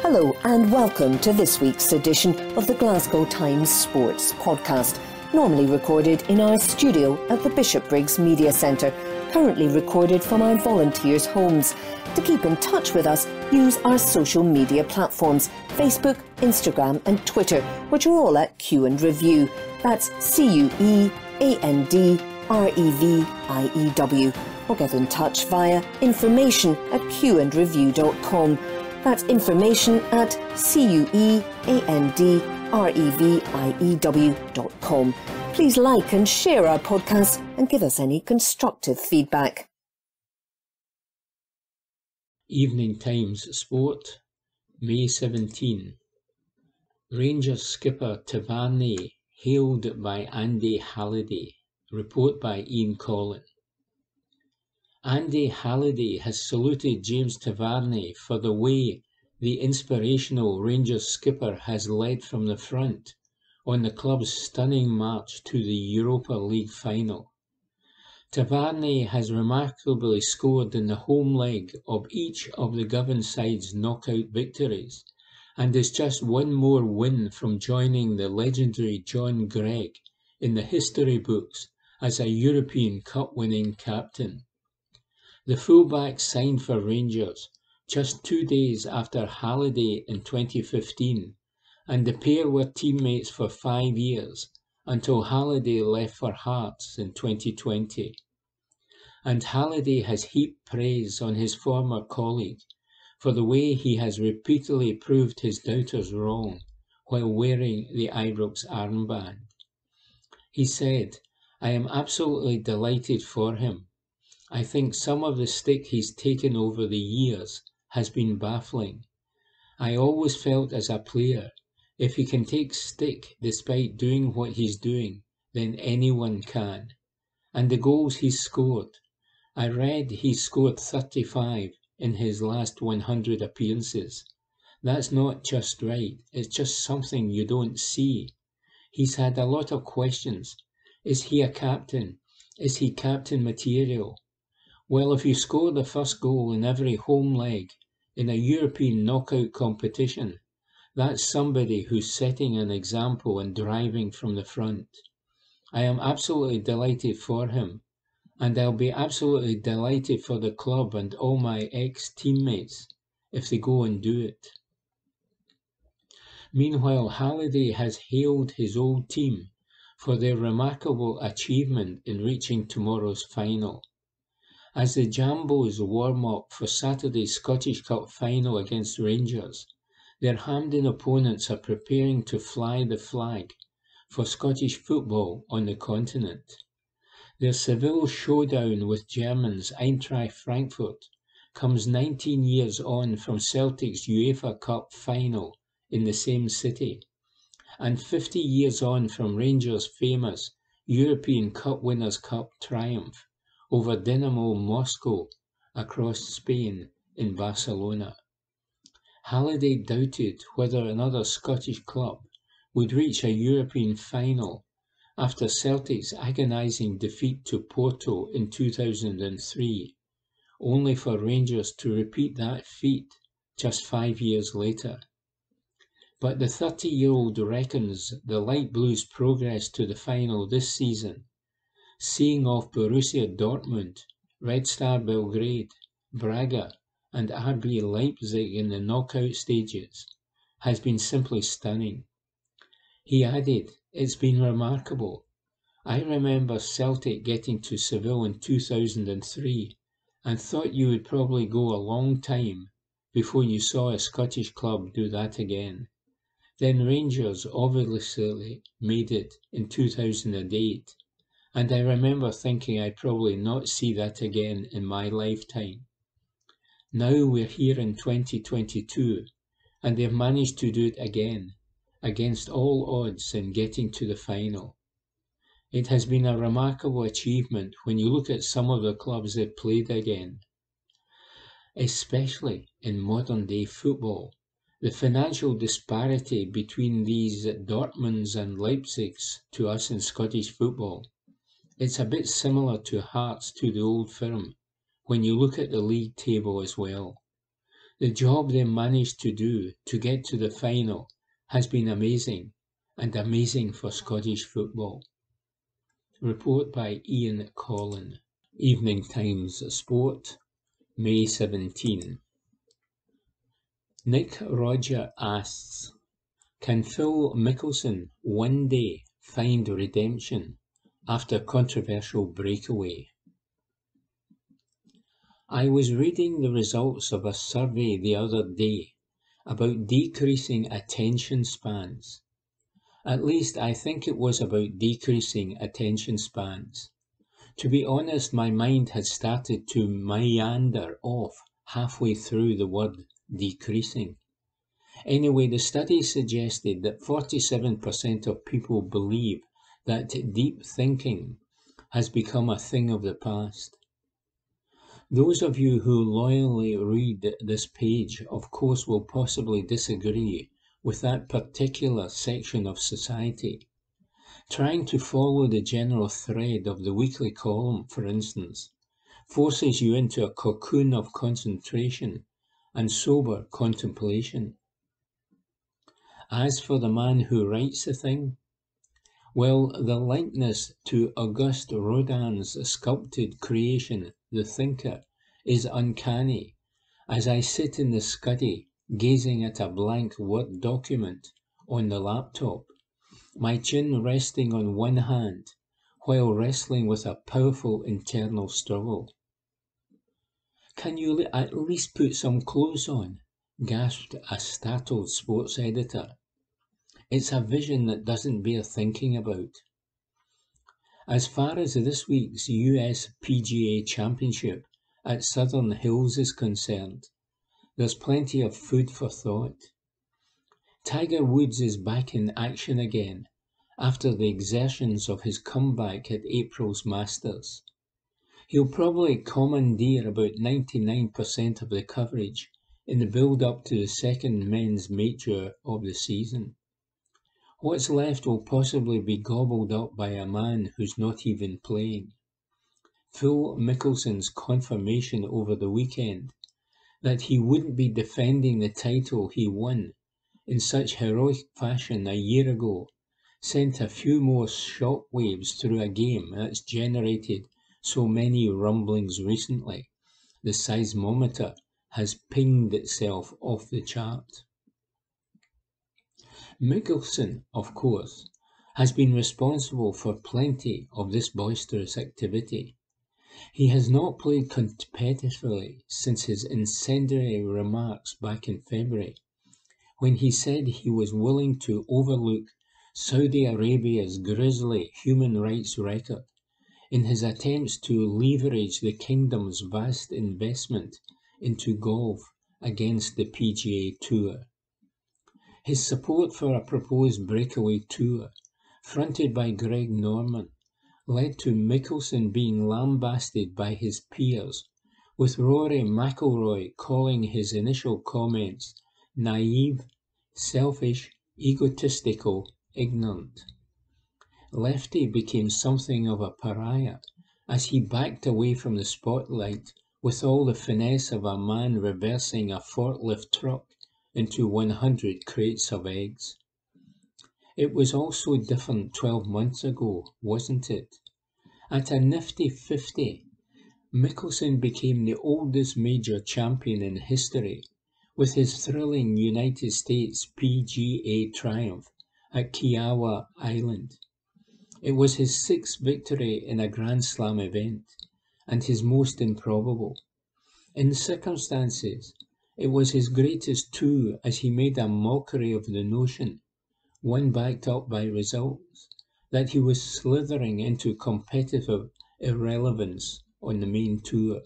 Hello and welcome to this week's edition of the Glasgow Times Sports Podcast, normally recorded in our studio at the Bishopbriggs Media Centre, currently recorded from our volunteers' homes. To keep in touch with us, use our social media platforms, Facebook, Instagram and Twitter, which are all at Q and Review. That's CUEANDREVIEW. Or get in touch via information@qandreview.com. That's information@CUEANDREVIEW.com. Please like and share our podcast and give us any constructive feedback. Evening Times Sport, May 17. Rangers skipper Tavernier hailed by Andy Halliday. Report by Ian Collin. Andy Halliday has saluted James Tavernier for the way the inspirational Rangers skipper has led from the front on the club's stunning march to the Europa League final. Tavernier has remarkably scored in the home leg of each of the Govan side's knockout victories, and is just one more win from joining the legendary John Gregg in the history books as a European Cup-winning captain. The fullback signed for Rangers just 2 days after Halliday in 2015, and the pair were teammates for 5 years until Halliday left for Hearts in 2020. And Halliday has heaped praise on his former colleague for the way he has repeatedly proved his doubters wrong while wearing the Ibrox armband. He said, "I am absolutely delighted for him. I think some of the stick he's taken over the years has been baffling. I always felt as a player, if he can take stick despite doing what he's doing, then anyone can. And the goals he's scored. I read he scored 35 in his last 100 appearances. That's not just right, it's just something you don't see. He's had a lot of questions. Is he a captain? Is he captain material? Well, if you score the first goal in every home leg in a European knockout competition, that's somebody who's setting an example and driving from the front. I am absolutely delighted for him, and I'll be absolutely delighted for the club and all my ex-teammates if they go and do it." Meanwhile, Halliday has hailed his old team for their remarkable achievement in reaching tomorrow's final. As the Jambos warm up for Saturday's Scottish Cup final against Rangers, their Hampden opponents are preparing to fly the flag for Scottish football on the continent. Their Seville showdown with Germans Eintracht Frankfurt comes 19 years on from Celtic's UEFA Cup final in the same city, and 50 years on from Rangers' famous European Cup Winners' Cup triumph over Dinamo Moscow across Spain in Barcelona. Halliday doubted whether another Scottish club would reach a European final after Celtic's agonising defeat to Porto in 2003, only for Rangers to repeat that feat just 5 years later. But the 30-year-old reckons the Light Blues' progress to the final this season, seeing off Borussia Dortmund, Red Star Belgrade, Braga and RB Leipzig in the knockout stages, has been simply stunning. He added, "It's been remarkable. I remember Celtic getting to Seville in 2003 and thought you would probably go a long time before you saw a Scottish club do that again. Then Rangers obviously made it in 2008. And I remember thinking I'd probably not see that again in my lifetime. Now we're here in 2022, and they've managed to do it again, against all odds in getting to the final. It has been a remarkable achievement when you look at some of the clubs they've played again. Especially in modern-day football, the financial disparity between these Dortmunds and Leipzigs to us in Scottish football. It's a bit similar to Hearts to the old firm when you look at the league table as well. The job they managed to do to get to the final has been amazing, and amazing for Scottish football. Report by Ian Collin. Evening Times Sport, May 17. Nick Roger asks, can Phil Mickelson one day find redemption after controversial breakaway? I was reading the results of a survey the other day about decreasing attention spans. At least I think it was about decreasing attention spans. To be honest, my mind had started to meander off halfway through the word decreasing. Anyway, the study suggested that 47% of people believe that deep thinking has become a thing of the past. Those of you who loyally read this page, of course, will possibly disagree with that particular section of society. Trying to follow the general thread of the weekly column, for instance, forces you into a cocoon of concentration and sober contemplation. As for the man who writes the thing, well, the likeness to Auguste Rodin's sculpted creation, The Thinker, is uncanny, as I sit in the study gazing at a blank Word document on the laptop, my chin resting on one hand while wrestling with a powerful internal struggle. Can you at least put some clothes on? Gasped a startled sports editor. It's a vision that doesn't bear thinking about. As far as this week's US PGA Championship at Southern Hills is concerned, there's plenty of food for thought. Tiger Woods is back in action again after the exertions of his comeback at April's Masters. He'll probably commandeer about 99% of the coverage in the build-up to the second men's major of the season. What's left will possibly be gobbled up by a man who's not even playing. Phil Mickelson's confirmation over the weekend that he wouldn't be defending the title he won in such heroic fashion a year ago sent a few more shockwaves through a game that's generated so many rumblings recently. The seismometer has pinged itself off the chart. Mickelson, of course, has been responsible for plenty of this boisterous activity. He has not played competitively since his incendiary remarks back in February, when he said he was willing to overlook Saudi Arabia's grisly human rights record in his attempts to leverage the kingdom's vast investment into golf against the PGA Tour. His support for a proposed breakaway tour, fronted by Greg Norman, led to Mickelson being lambasted by his peers, with Rory McIlroy calling his initial comments naive, selfish, egotistical, ignorant. Lefty became something of a pariah as he backed away from the spotlight with all the finesse of a man reversing a forklift truck into 100 crates of eggs. It was also different 12 months ago, wasn't it? At a nifty 50, Mickelson became the oldest major champion in history with his thrilling United States PGA triumph at Kiawah Island. It was his sixth victory in a Grand Slam event, and his most improbable. In the circumstances, it was his greatest too, as he made a mockery of the notion, one backed up by results, that he was slithering into competitive irrelevance on the main tour.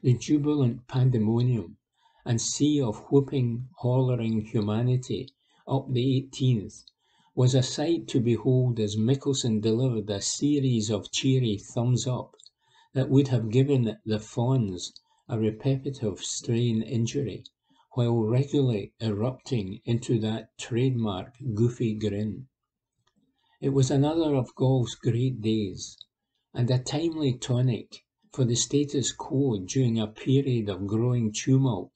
The jubilant pandemonium and sea of whooping, hollering humanity up the 18th was a sight to behold as Mickelson delivered a series of cheery thumbs up that would have given the Fawns a repetitive strain injury, while regularly erupting into that trademark goofy grin. It was another of golf's great days, and a timely tonic for the status quo during a period of growing tumult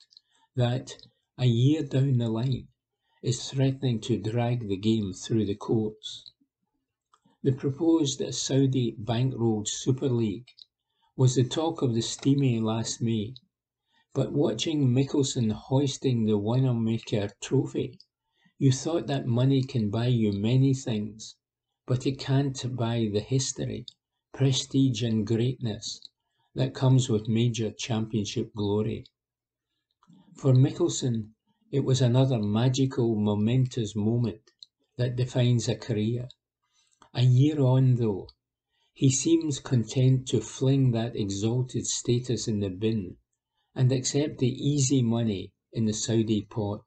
that, a year down the line, is threatening to drag the game through the courts. The proposed Saudi bankrolled Super League was the talk of the steamy last May, but watching Mickelson hoisting the Wanamaker trophy, you thought that money can buy you many things, but it can't buy the history, prestige and greatness that comes with major championship glory. For Mickelson, it was another magical, momentous moment that defines a career. A year on, though, he seems content to fling that exalted status in the bin and accept the easy money in the Saudi pot.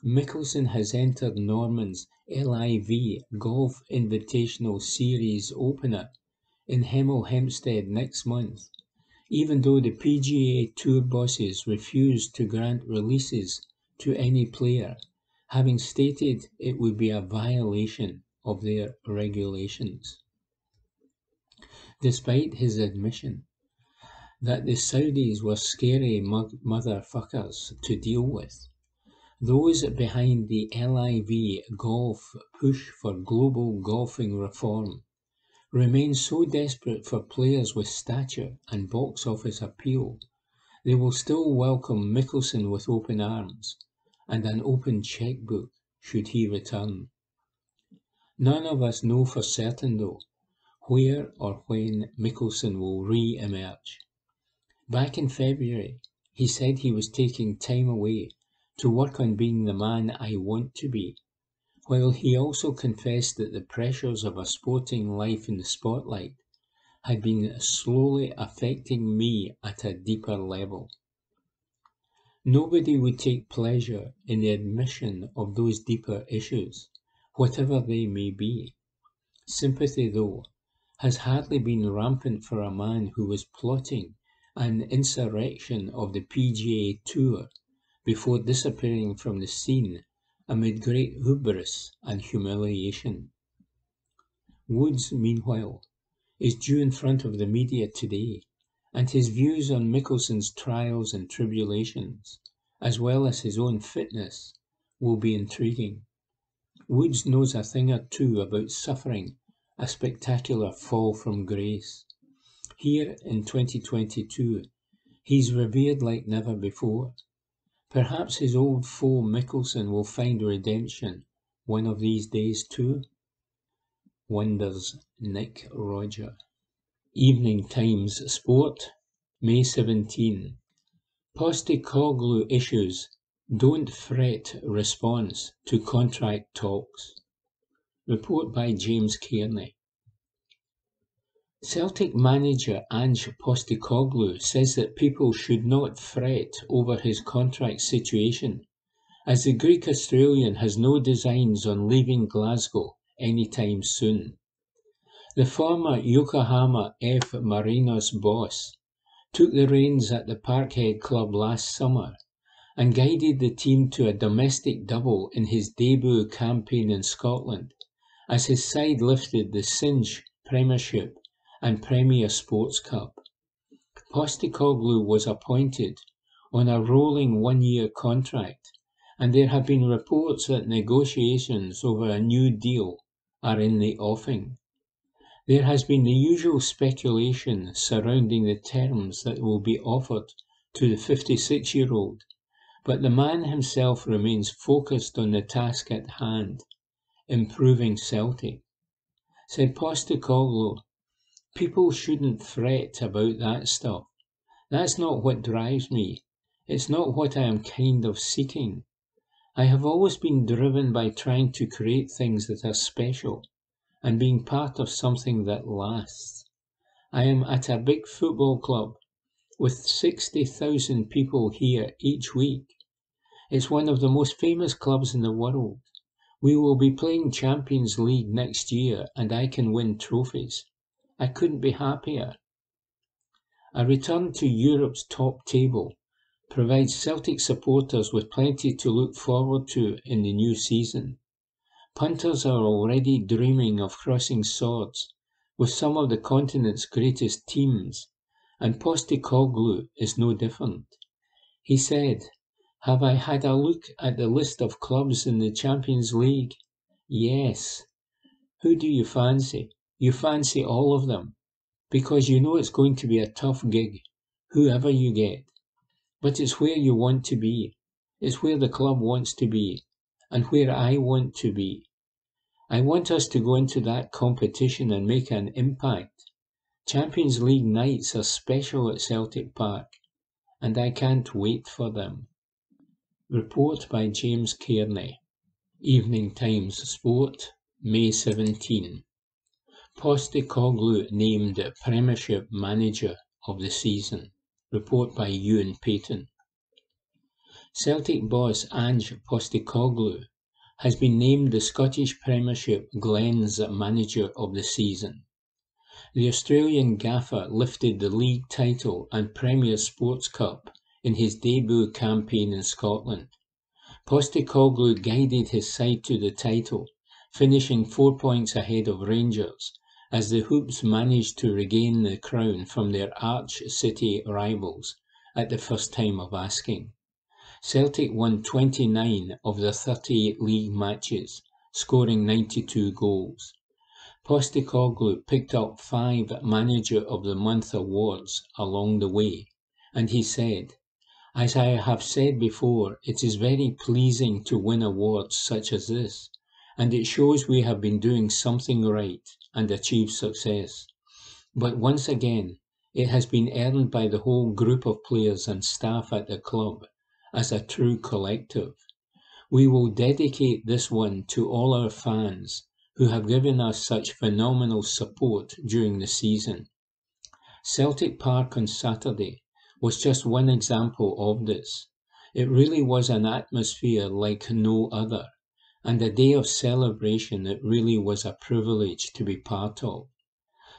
Mickelson has entered Norman's LIV Golf Invitational Series opener in Hemel Hempstead next month, even though the PGA Tour bosses refused to grant releases to any player, having stated it would be a violation of their regulations. Despite his admission that the Saudis were scary motherfuckers to deal with, those behind the LIV Golf push for global golfing reform remain so desperate for players with stature and box office appeal, they will still welcome Mickelson with open arms and an open checkbook should he return. None of us know for certain, though, where or when Mickelson will re-emerge. Back in February, he said he was taking time away to work on being the man I want to be, while he also confessed that the pressures of a sporting life in the spotlight had been slowly affecting me at a deeper level. Nobody would take pleasure in the admission of those deeper issues, whatever they may be. Sympathy, though, has hardly been rampant for a man who was plotting an insurrection of the PGA Tour before disappearing from the scene amid great hubris and humiliation. Woods, meanwhile, is due in front of the media today, and his views on Mickelson's trials and tribulations, as well as his own fitness, will be intriguing. Woods knows a thing or two about suffering a spectacular fall from grace. Here in 2022, he's revered like never before. Perhaps his old foe Mickelson will find redemption one of these days too, wonders Nick Roger. Evening Times Sport, May 17. Postecoglou issues don't fret response to contract talks. Report by James Kearney. Celtic manager Ange Postecoglou says that people should not fret over his contract situation, as the Greek Australian has no designs on leaving Glasgow anytime soon. The former Yokohama F. Marinos boss took the reins at the Parkhead club last summer and guided the team to a domestic double in his debut campaign in Scotland, as his side lifted the Cinch Premiership and Premier Sports Cup. Postecoglou was appointed on a rolling one-year contract, and there have been reports that negotiations over a new deal are in the offing. There has been the usual speculation surrounding the terms that will be offered to the 56-year-old, but the man himself remains focused on the task at hand, improving Celtic. Said Postecoglou, "People shouldn't fret about that stuff. That's not what drives me. It's not what I am kind of seeking. I have always been driven by trying to create things that are special and being part of something that lasts. I am at a big football club with 60,000 people here each week. It's one of the most famous clubs in the world. We will be playing Champions League next year and I can win trophies. I couldn't be happier." A return to Europe's top table provides Celtic supporters with plenty to look forward to in the new season. Punters are already dreaming of crossing swords with some of the continent's greatest teams, and Postecoglou is no different. He said, "Have I had a look at the list of clubs in the Champions League? Yes. Who do you fancy? You fancy all of them, because you know it's going to be a tough gig, whoever you get. But it's where you want to be. It's where the club wants to be, and where I want to be. I want us to go into that competition and make an impact. Champions League nights are special at Celtic Park, and I can't wait for them." Report by James Kearney. Evening Times Sport, May 17. Postecoglou named Premiership Manager of the Season. Report by Ewan Payton. Celtic boss Ange Postecoglou has been named the Scottish Premiership Glens Manager of the Season. The Australian gaffer lifted the league title and Premier Sports Cup in his debut campaign in Scotland. Postecoglou guided his side to the title, finishing 4 points ahead of Rangers, as the Hoops managed to regain the crown from their arch city rivals at the first time of asking. Celtic won 29 of their 38 league matches, scoring 92 goals. Postecoglou picked up 5 Manager of the Month awards along the way, and he said, "As I have said before, it is very pleasing to win awards such as this, and it shows we have been doing something right and achieved success. But once again, it has been earned by the whole group of players and staff at the club as a true collective. We will dedicate this one to all our fans who have given us such phenomenal support during the season." Celtic Park on Saturday was just one example of this. It really was an atmosphere like no other, and a day of celebration that really was a privilege to be part of.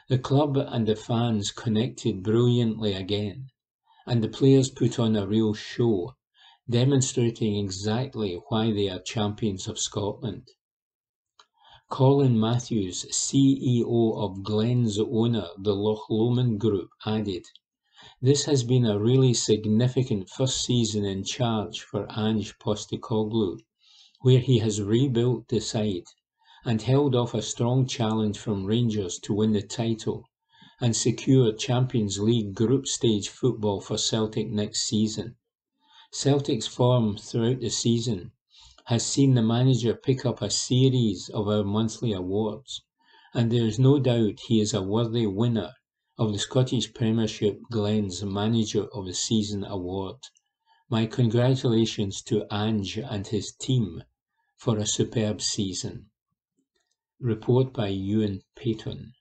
The club and the fans connected brilliantly again, and the players put on a real show, demonstrating exactly why they are champions of Scotland. Colin Matthews, CEO of Glens owner, the Loch Lomond Group, added, "This has been a really significant first season in charge for Ange Postecoglou, where he has rebuilt the side and held off a strong challenge from Rangers to win the title and secure Champions League group stage football for Celtic next season. Celtic's form throughout the season has seen the manager pick up a series of our monthly awards, and there is no doubt he is a worthy winner of the Scottish Premiership Glens Manager of the Season award. My congratulations to Ange and his team for a superb season." Report by Ewan Payton.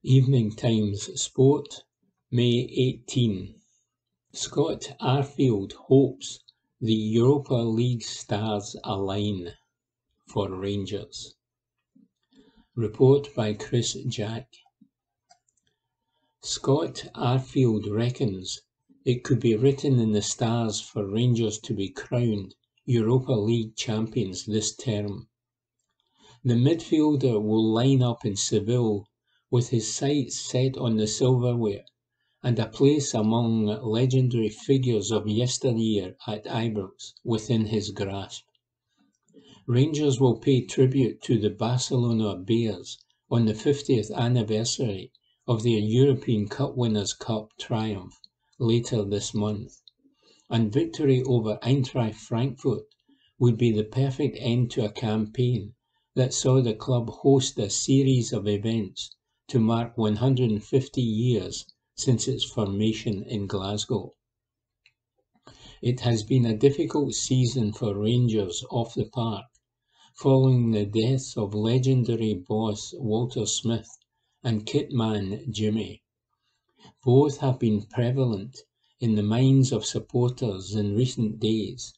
Evening Times Sport, May 18. Scott Arfield hopes the Europa League stars align for Rangers. Report by Chris Jack. Scott Arfield reckons it could be written in the stars for Rangers to be crowned Europa League champions this term. The midfielder will line up in Seville with his sights set on the silverware and a place among legendary figures of yesteryear at Ibrox within his grasp. Rangers will pay tribute to the Barcelona Bears on the 50th anniversary of their European Cup Winners' Cup triumph later this month, and victory over Eintracht Frankfurt would be the perfect end to a campaign that saw the club host a series of events to mark 150 years since its formation in Glasgow. It has been a difficult season for Rangers off the park, following the deaths of legendary boss Walter Smith and kitman Jimmy. Both have been prevalent in the minds of supporters in recent days,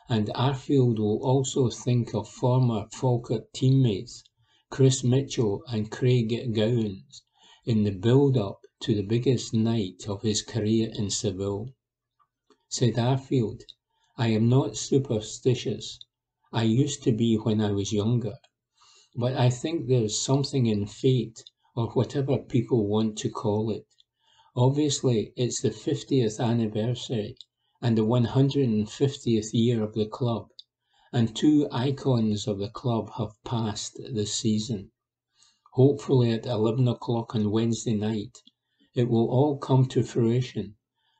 and Arfield will also think of former Falkirk teammates Chris Mitchell and Craig Gowans in the build-up to the biggest night of his career in Seville. Said Arfield, "I am not superstitious. I used to be when I was younger. But I think there is something in fate, or whatever people want to call it, Obviously, it's the 50th anniversary and the 150th year of the club, and two icons of the club have passed this season. Hopefully at 11 o'clock on Wednesday night, it will all come to fruition,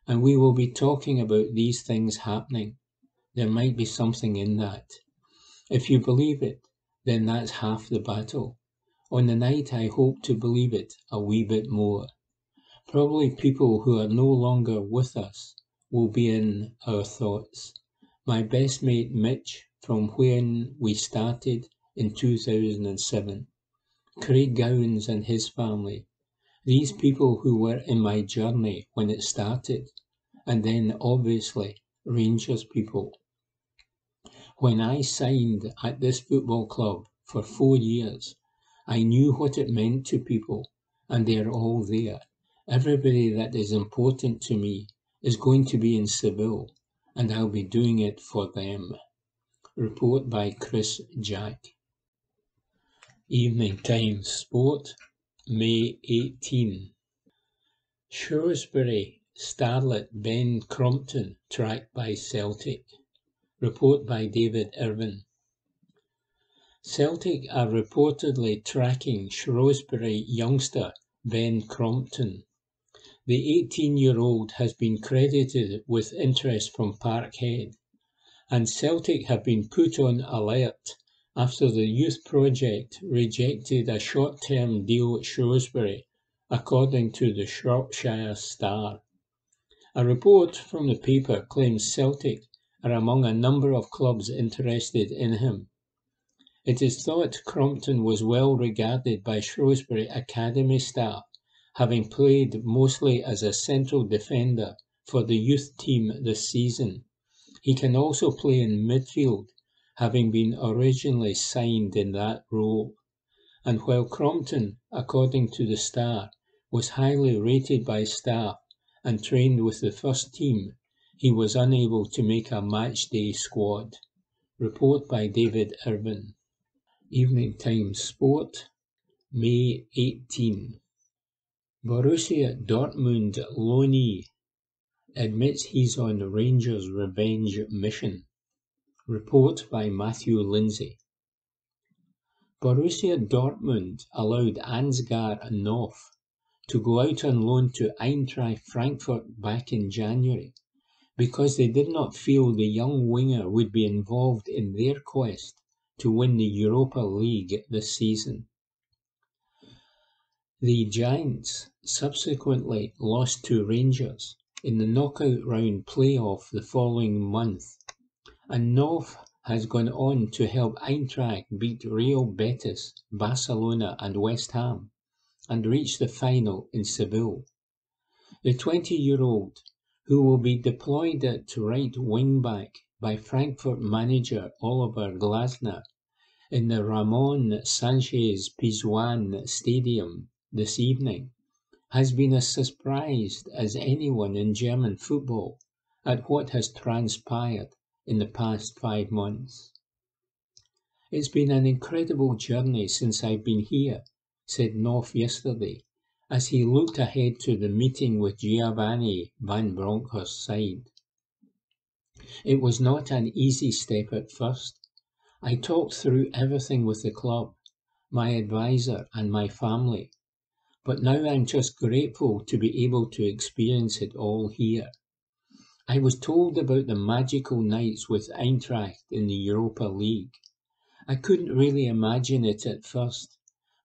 and we will be talking about these things happening. There might be something in that. If you believe it, then that's half the battle. On the night I hope to believe it a wee bit more. Probably people who are no longer with us will be in our thoughts. My best mate Mitch from when we started in 2007. Craig Gowans and his family. These people who were in my journey when it started. And then obviously Rangers people. When I signed at this football club for 4 years, I knew what it meant to people, and they're all there. Everybody that is important to me is going to be in Seville, and I'll be doing it for them. Report by Chris Jack. Evening Times Sport, May 18. Shrewsbury starlet Ben Crompton tracked by Celtic. Report by David Irvin. Celtic are reportedly tracking Shrewsbury youngster Ben Crompton. The 18-year-old has been credited with interest from Parkhead, and Celtic have been put on alert after the youth project rejected a short-term deal at Shrewsbury, according to the Shropshire Star. A report from the paper claims Celtic are among a number of clubs interested in him. It is thought Crompton was well regarded by Shrewsbury academy staff, having played mostly as a central defender for the youth team this season. He can also play in midfield, having been originally signed in that role. And while Crompton, according to the Star, was highly rated by staff and trained with the first team, he was unable to make a matchday squad. Report by David Irvin. Evening Times Sport, May 18. Borussia Dortmund loanee admits he's on Rangers' revenge mission. Report by Matthew Lindsay. Borussia Dortmund allowed Ansgar Knopf to go out on loan to Eintracht Frankfurt back in January because they did not feel the young winger would be involved in their quest to win the Europa League this season. The Giants subsequently lost to Rangers in the knockout round play-off the following month, and Knopf has gone on to help Eintracht beat Real Betis, Barcelona and West Ham, and reach the final in Seville. The 20-year-old, who will be deployed at right wing-back by Frankfurt manager Oliver Glasner in the Ramon Sanchez Pizjuan Stadium this evening, has been as surprised as anyone in German football at what has transpired in the past 5 months. It's been an incredible journey since I've been here, said Knopf yesterday, as he looked ahead to the meeting with Giovanni Van Bronckhorst's side. It was not an easy step at first. I talked through everything with the club, my advisor and my family, but now I'm just grateful to be able to experience it all here. I was told about the magical nights with Eintracht in the Europa League. I couldn't really imagine it at first,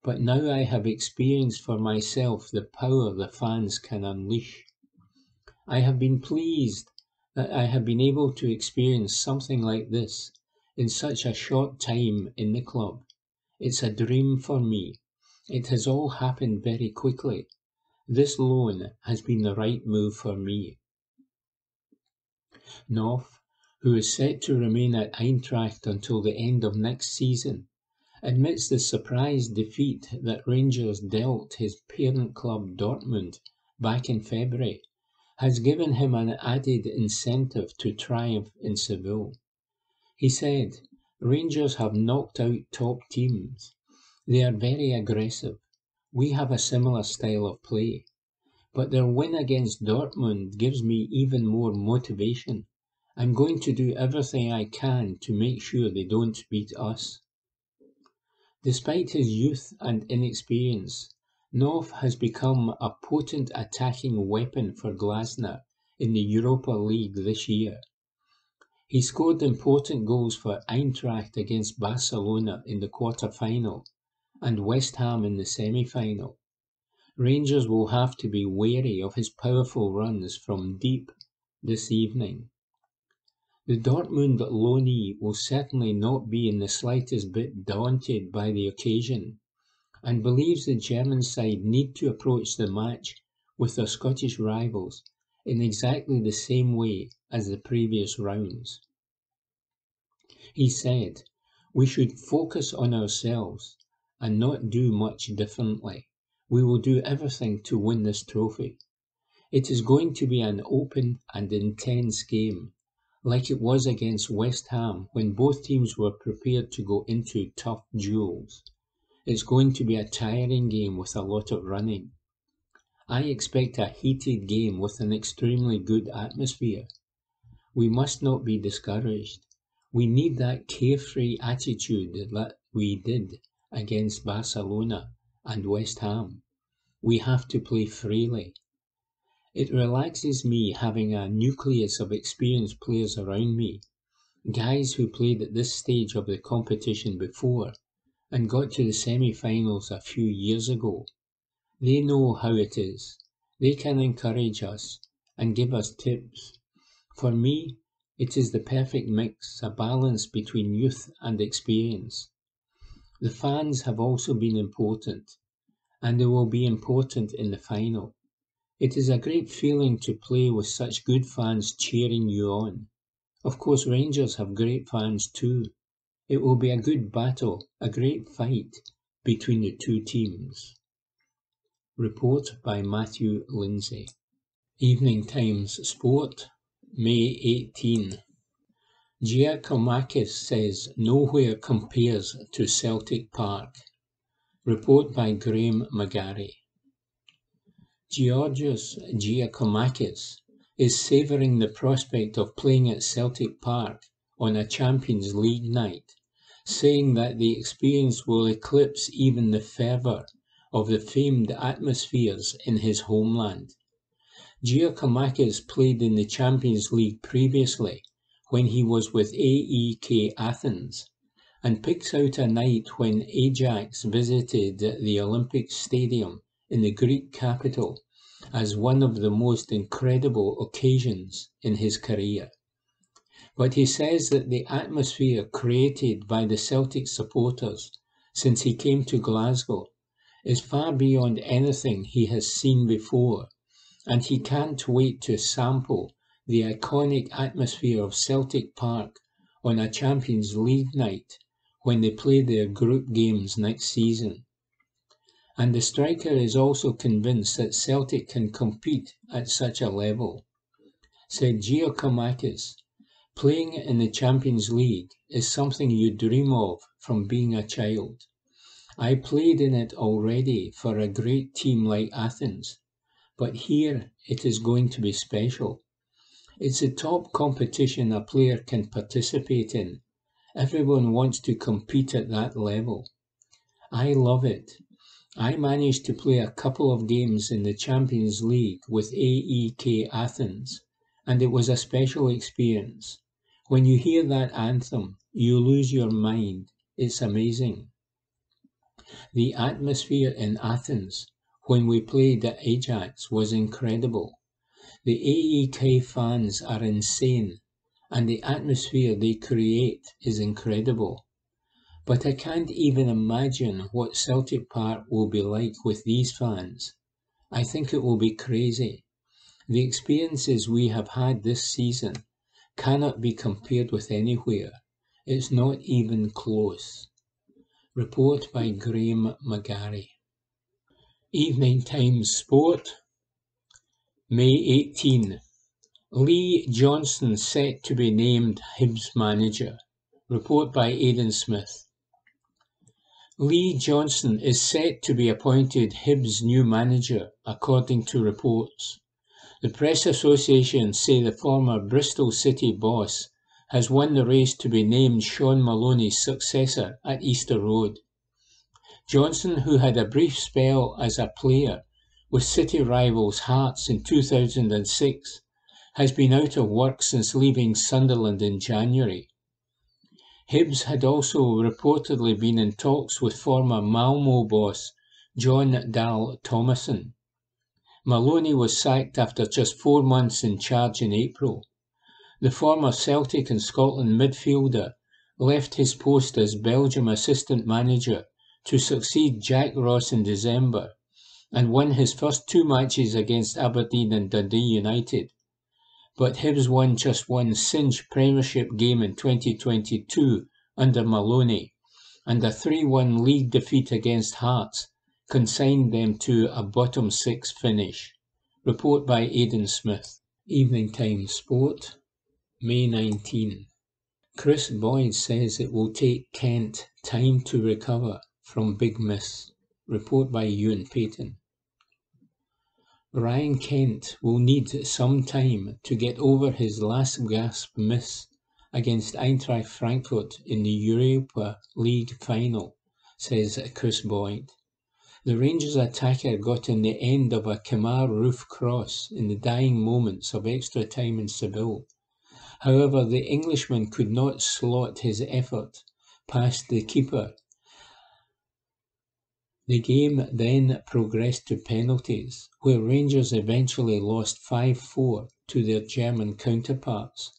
but now I have experienced for myself the power the fans can unleash. I have been pleased that I have been able to experience something like this in such a short time in the club. It's a dream for me. It has all happened very quickly. This loan has been the right move for me. Knopf, who is set to remain at Eintracht until the end of next season, admits the surprise defeat that Rangers dealt his parent club Dortmund back in February has given him an added incentive to triumph in Seville. He said, "Rangers have knocked out top teams. They are very aggressive. We have a similar style of play. but their win against Dortmund gives me even more motivation. I'm going to do everything I can to make sure they don't beat us. Despite his youth and inexperience, North has become a potent attacking weapon for Glasgow in the Europa League this year. He scored important goals for Eintracht against Barcelona in the quarter-final and West Ham in the semi-final. Rangers will have to be wary of his powerful runs from deep this evening. The Dortmund loanee will certainly not be in the slightest bit daunted by the occasion, and believes the German side need to approach the match with their Scottish rivals in exactly the same way as the previous rounds. He said, "We should focus on ourselves and not do much differently. We will do everything to win this trophy. It is going to be an open and intense game, like it was against West Ham when both teams were prepared to go into tough duels. It's going to be a tiring game with a lot of running. I expect a heated game with an extremely good atmosphere. We must not be discouraged. We need that carefree attitude that we did against Barcelona and West Ham. We have to play freely. It relaxes me having a nucleus of experienced players around me, guys who played at this stage of the competition before and got to the semi-finals a few years ago. They know how it is. They can encourage us and give us tips. For me, it is the perfect mix, a balance between youth and experience. The fans have also been important, and they will be important in the final. It is a great feeling to play with such good fans cheering you on. Of course, Rangers have great fans too. It will be a good battle, a great fight between the two teams." Report by Matthew Lindsay. Evening Times Sport, May 18. Giacomakis says nowhere compares to Celtic Park. Report by Graham McGarry. Georgios Giacomakis is savouring the prospect of playing at Celtic Park on a Champions League night, saying that the experience will eclipse even the fervour of the famed atmospheres in his homeland. Giacomakis played in the Champions League previously when he was with AEK Athens, and picks out a night when Ajax visited the Olympic Stadium in the Greek capital as one of the most incredible occasions in his career. But he says that the atmosphere created by the Celtic supporters since he came to Glasgow is far beyond anything he has seen before, and he can't wait to sample the iconic atmosphere of Celtic Park on a Champions League night when they play their group games next season. And the striker is also convinced that Celtic can compete at such a level. Said Giacomakis, "Playing in the Champions League is something you dream of from being a child. I played in it already for a great team like Athens, but here it is going to be special. It's the top competition a player can participate in. Everyone wants to compete at that level. I love it. I managed to play a couple of games in the Champions League with AEK Athens, and it was a special experience. When you hear that anthem, you lose your mind. It's amazing. The atmosphere in Athens when we played at Ajax was incredible. The AEK fans are insane, and the atmosphere they create is incredible. But I can't even imagine what Celtic Park will be like with these fans. I think it will be crazy. The experiences we have had this season cannot be compared with anywhere. It's not even close." Report by Graham McGarry. Evening Times Sport, May 18. Lee Johnson set to be named Hibs manager. Report by Aidan Smith. Lee Johnson is set to be appointed Hibs' new manager, according to reports. The Press Association say the former Bristol City boss has won the race to be named Sean Maloney's successor at Easter Road. Johnson, who had a brief spell as a player with City rivals Hearts in 2006, has been out of work since leaving Sunderland in January. Hibs had also reportedly been in talks with former Malmo boss John Dahl Tomasson. Maloney was sacked after just 4 months in charge in April. The former Celtic and Scotland midfielder left his post as Belgium assistant manager to succeed Jack Ross in December and won his first 2 matches against Aberdeen and Dundee United. But Hibs won just one cinch Premiership game in 2022 under Maloney, and a 3-1 league defeat against Hearts consigned them to a bottom 6 finish. Report by Aidan Smith. Evening Times Sport, May 19. Chris Boyd says it will take Kent time to recover from big miss. Report by Ewan Payton. Ryan Kent will need some time to get over his last-gasp miss against Eintracht Frankfurt in the Europa League final, says Chris Boyd. The Rangers attacker got in the end of a Kemar Roof cross in the dying moments of extra time in Seville. However, the Englishman could not slot his effort past the keeper. The game then progressed to penalties, where Rangers eventually lost 5-4 to their German counterparts.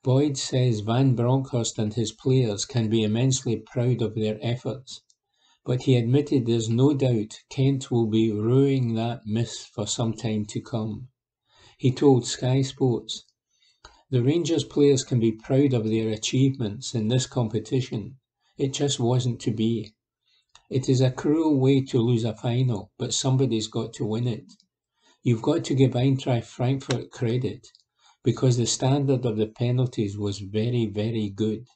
Boyd says Van Bronckhorst and his players can be immensely proud of their efforts, but he admitted there's no doubt Kent will be rueing that miss for some time to come. He told Sky Sports, "The Rangers players can be proud of their achievements in this competition. It just wasn't to be. It is a cruel way to lose a final, but somebody's got to win it. You've got to give Eintracht Frankfurt credit, because the standard of the penalties was very, very good.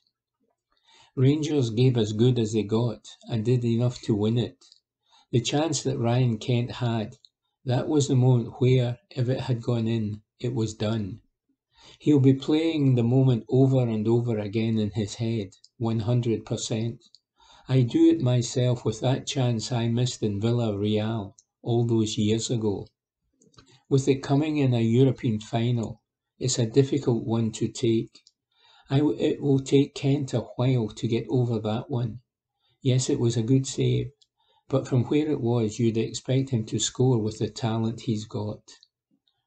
Rangers gave as good as they got and did enough to win it. The chance that Ryan Kent had, that was the moment where, if it had gone in, it was done. He'll be playing the moment over and over again in his head, 100%. I do it myself with that chance I missed in Villarreal all those years ago. With it coming in a European final, it's a difficult one to take. It will take Kent a while to get over that one. Yes, it was a good save, but from where it was, you'd expect him to score with the talent he's got."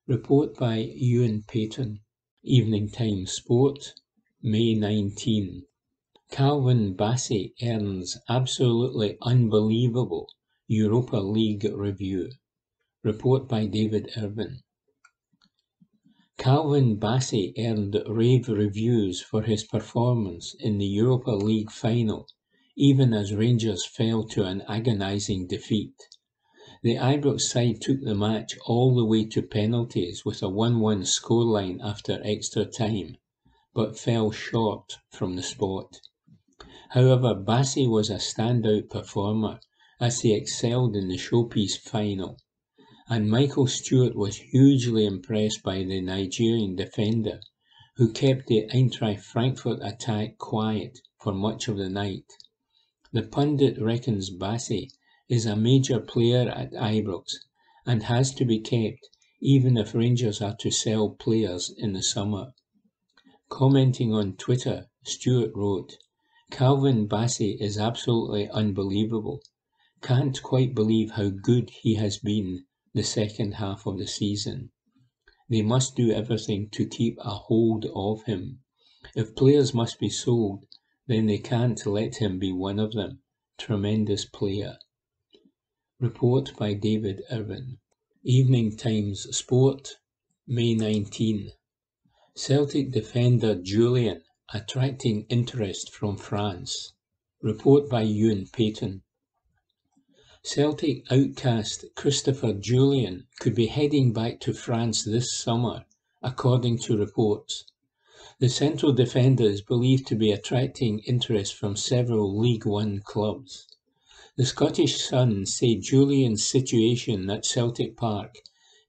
Report by Ewan Payton. Evening Times Sport, May 19. Calvin Bassey earns absolutely unbelievable Europa League review. Report by David Irvin. Calvin Bassey earned rave reviews for his performance in the Europa League final, even as Rangers fell to an agonising defeat. The Ibrox side took the match all the way to penalties with a 1-1 scoreline after extra time, but fell short from the spot. However, Bassey was a standout performer as he excelled in the showpiece final, and Michael Stewart was hugely impressed by the Nigerian defender, who kept the Eintracht Frankfurt attack quiet for much of the night. The pundit reckons Bassey is a major player at Ibrox and has to be kept even if Rangers are to sell players in the summer. Commenting on Twitter, Stewart wrote, "Calvin Bassey is absolutely unbelievable. Can't quite believe how good he has been the second half of the season. They must do everything to keep a hold of him. If players must be sold, then they can't let him be one of them. Tremendous player." Report by David Irvin. Evening Times Sport, May 19. Celtic defender Julian attracting interest from France. Report by Ewan Payton. Celtic outcast Christopher Julian could be heading back to France this summer, according to reports. The central defender is believed to be attracting interest from several League One clubs. The Scottish Sun said Julian's situation at Celtic Park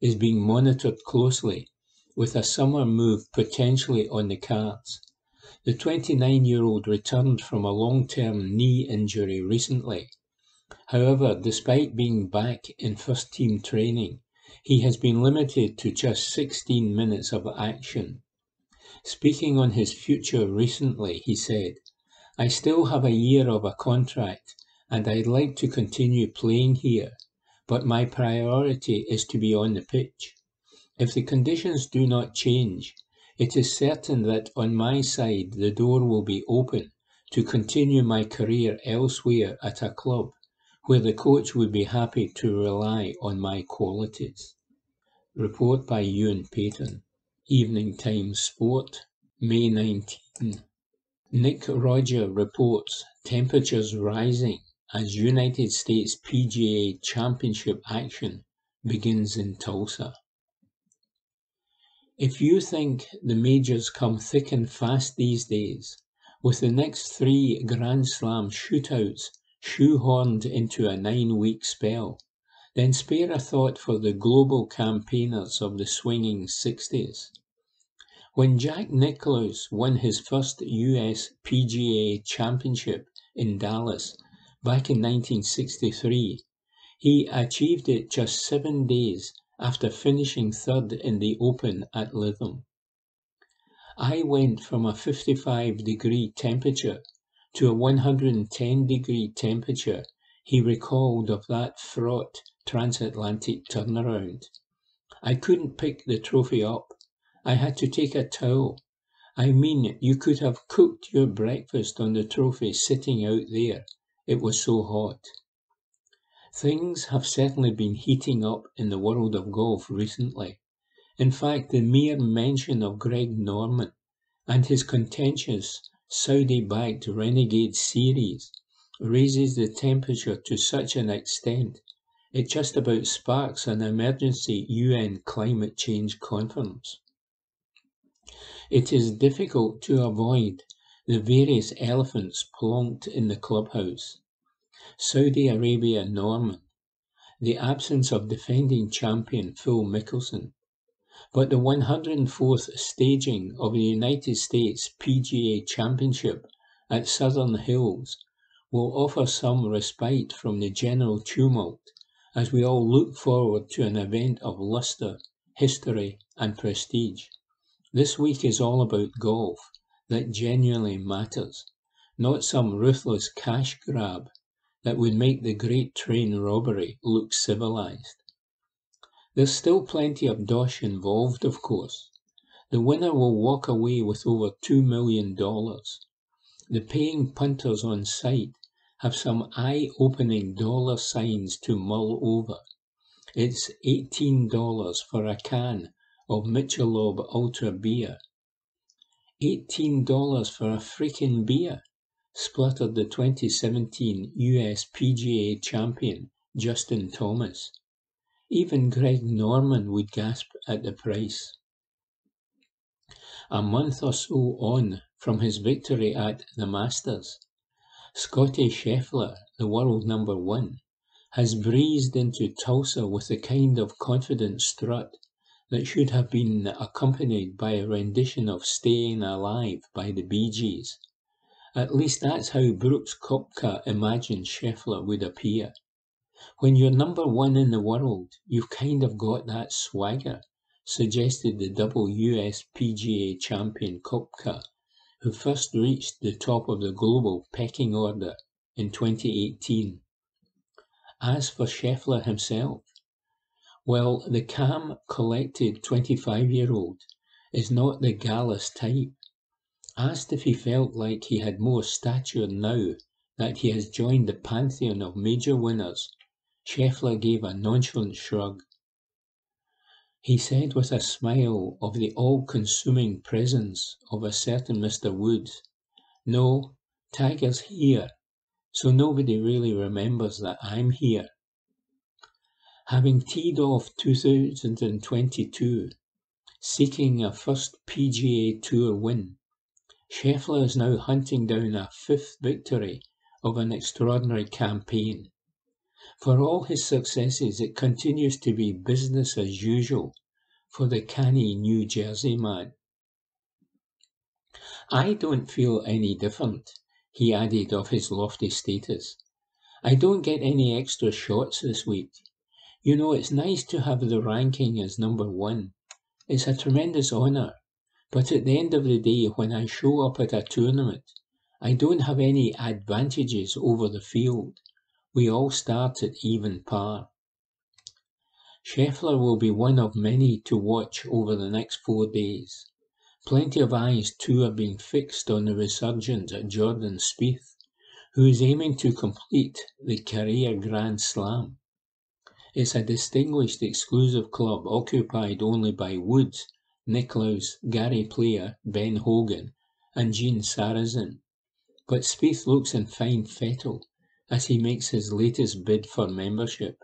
is being monitored closely, with a summer move potentially on the cards. The 29-year-old returned from a long-term knee injury recently. However, despite being back in first-team training, he has been limited to just 16 minutes of action. Speaking on his future recently, he said, "I still have a year of a contract and I'd like to continue playing here, but my priority is to be on the pitch. If the conditions do not change, it is certain that on my side the door will be open to continue my career elsewhere at a club where the coach would be happy to rely on my qualities." Report by Ewan Payton. Evening Times Sport, May 19. Nick Roger reports temperatures rising as United States PGA Championship action begins in Tulsa. If you think the majors come thick and fast these days, with the next 3 Grand Slam shootouts shoehorned into a 9-week spell, then spare a thought for the global campaigners of the swinging 60s. When Jack Nicklaus won his first US PGA Championship in Dallas back in 1963, he achieved it just 7 days after finishing third in the Open at Lytham. "I went from a 55-degree temperature to a 110-degree temperature," he recalled of that fraught transatlantic turnaround. "I couldn't pick the trophy up. I had to take a towel. I mean, you could have cooked your breakfast on the trophy sitting out there. It was so hot." Things have certainly been heating up in the world of golf recently. In fact, the mere mention of Greg Norman and his contentious Saudi-backed Renegade series raises the temperature to such an extent it just about sparks an emergency UN climate change conference. It is difficult to avoid the various elephants plonked in the clubhouse. Saudi Arabia Norman, the absence of defending champion Phil Mickelson, but the 104th staging of the United States PGA Championship at Southern Hills will offer some respite from the general tumult as we all look forward to an event of luster, history and prestige. This week is all about golf that genuinely matters, not some ruthless cash grab that would make the Great Train Robbery look civilized. There's still plenty of dosh involved, of course. The winner will walk away with over $2 million. The paying punters on site have some eye-opening dollar signs to mull over. It's $18 for a can of Michelob Ultra beer. $18 for a freaking beer, spluttered the 2017 US PGA champion Justin Thomas. Even Greg Norman would gasp at the price. A month or so on from his victory at the Masters, Scotty Scheffler, the world number 1, has breezed into Tulsa with the kind of confident strut that should have been accompanied by a rendition of Staying Alive by the Bee Gees. At least that's how Brooks Koepka imagined Scheffler would appear. "When you're number 1 in the world, you've kind of got that swagger," suggested the double US PGA champion Koepka, who first reached the top of the global pecking order in 2018. As for Scheffler himself, well, the calm, collected 25-year-old is not the gallus type. Asked if he felt like he had more stature now that he has joined the pantheon of major winners, Scheffler gave a nonchalant shrug. He said with a smile of the all-consuming presence of a certain Mr. Woods, "No, Tiger's here, so nobody really remembers that I'm here." Having teed off 2022, seeking a first PGA Tour win, Scheffler is now hunting down a 5th victory of an extraordinary campaign. For all his successes, it continues to be business as usual for the canny New Jersey man. I don't feel any different, he added of his lofty status. I don't get any extra shots this week. You know, it's nice to have the ranking as number 1. It's a tremendous honour. But at the end of the day, when I show up at a tournament, I don't have any advantages over the field. We all start at even par. Scheffler will be one of many to watch over the next 4 days. Plenty of eyes too are being fixed on the resurgent Jordan Spieth, who is aiming to complete the career Grand Slam. It's a distinguished exclusive club occupied only by Woods, Nicklaus, Gary Player, Ben Hogan and Gene Sarazen. But Spieth looks in fine fettle as he makes his latest bid for membership.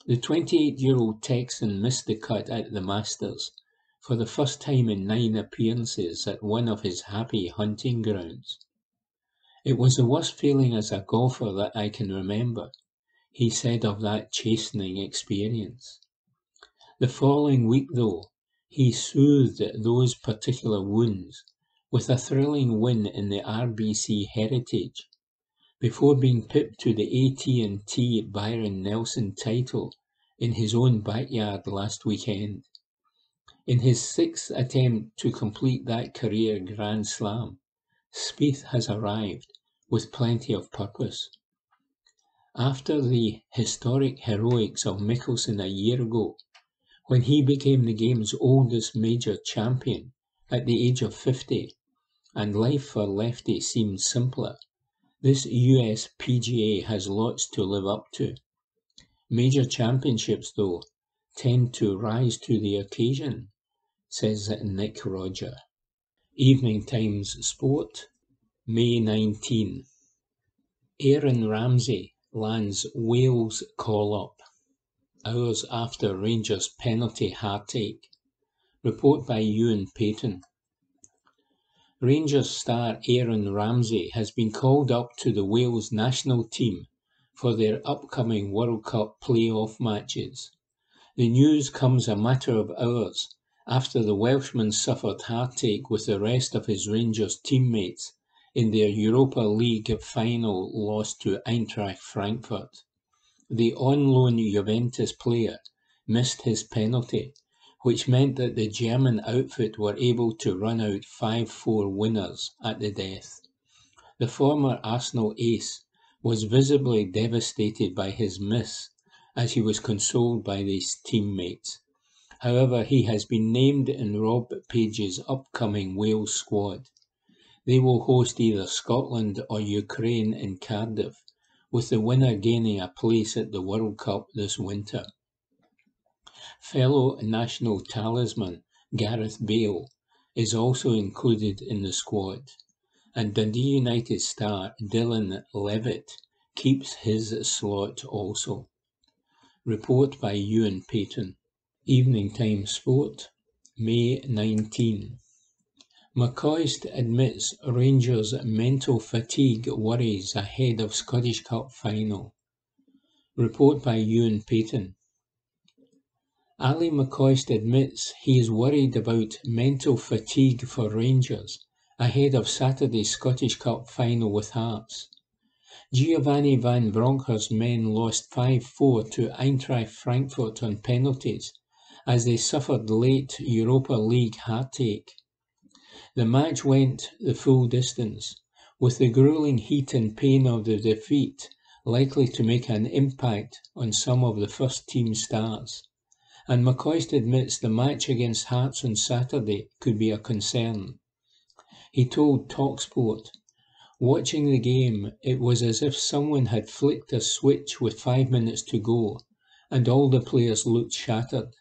The 28-year-old Texan missed the cut at the Masters for the first time in 9 appearances at one of his happy hunting grounds. It was the worst feeling as a golfer that I can remember, he said of that chastening experience. The following week, though, he soothed those particular wounds with a thrilling win in the RBC Heritage, before being pipped to the AT&T Byron Nelson title in his own backyard last weekend. In his 6th attempt to complete that career Grand Slam, Spieth has arrived with plenty of purpose. After the historic heroics of Mickelson a year ago, when he became the game's oldest major champion at the age of 50, and life for Lefty seemed simpler, this US PGA has lots to live up to. Major championships, though, tend to rise to the occasion, says Nick Roger. Evening Times Sport, May 19. Aaron Ramsey lands Wales call-up, hours after Rangers penalty heartache. Report by Ewan Payton. Rangers star Aaron Ramsey has been called up to the Wales national team for their upcoming World Cup play-off matches. The news comes a matter of hours after the Welshman suffered heartache with the rest of his Rangers teammates in their Europa League final loss to Eintracht Frankfurt. The on-loan Juventus player missed his penalty, which meant that the German outfit were able to run out 5-4 winners at the death. The former Arsenal ace was visibly devastated by his miss, as he was consoled by his teammates. However, he has been named in Rob Page's upcoming Wales squad. They will host either Scotland or Ukraine in Cardiff, with the winner gaining a place at the World Cup this winter. Fellow national talisman Gareth Bale is also included in the squad, and Dundee United star Dylan Levitt keeps his slot also. Report by Ewan Payton. Evening Time Sport, May 19. McCoist admits Rangers' mental fatigue worries ahead of Scottish Cup final. Report by Ewan Payton. Ali McCoist admits he is worried about mental fatigue for Rangers ahead of Saturday's Scottish Cup final with Hearts. Giovanni van Bronckhorst's men lost 5-4 to Eintracht Frankfurt on penalties as they suffered late Europa League heartache. The match went the full distance, with the gruelling heat and pain of the defeat likely to make an impact on some of the first-team stars. And McCoist admits the match against Hearts on Saturday could be a concern. He told TalkSport, "Watching the game, it was as if someone had flicked a switch with 5 minutes to go, and all the players looked shattered.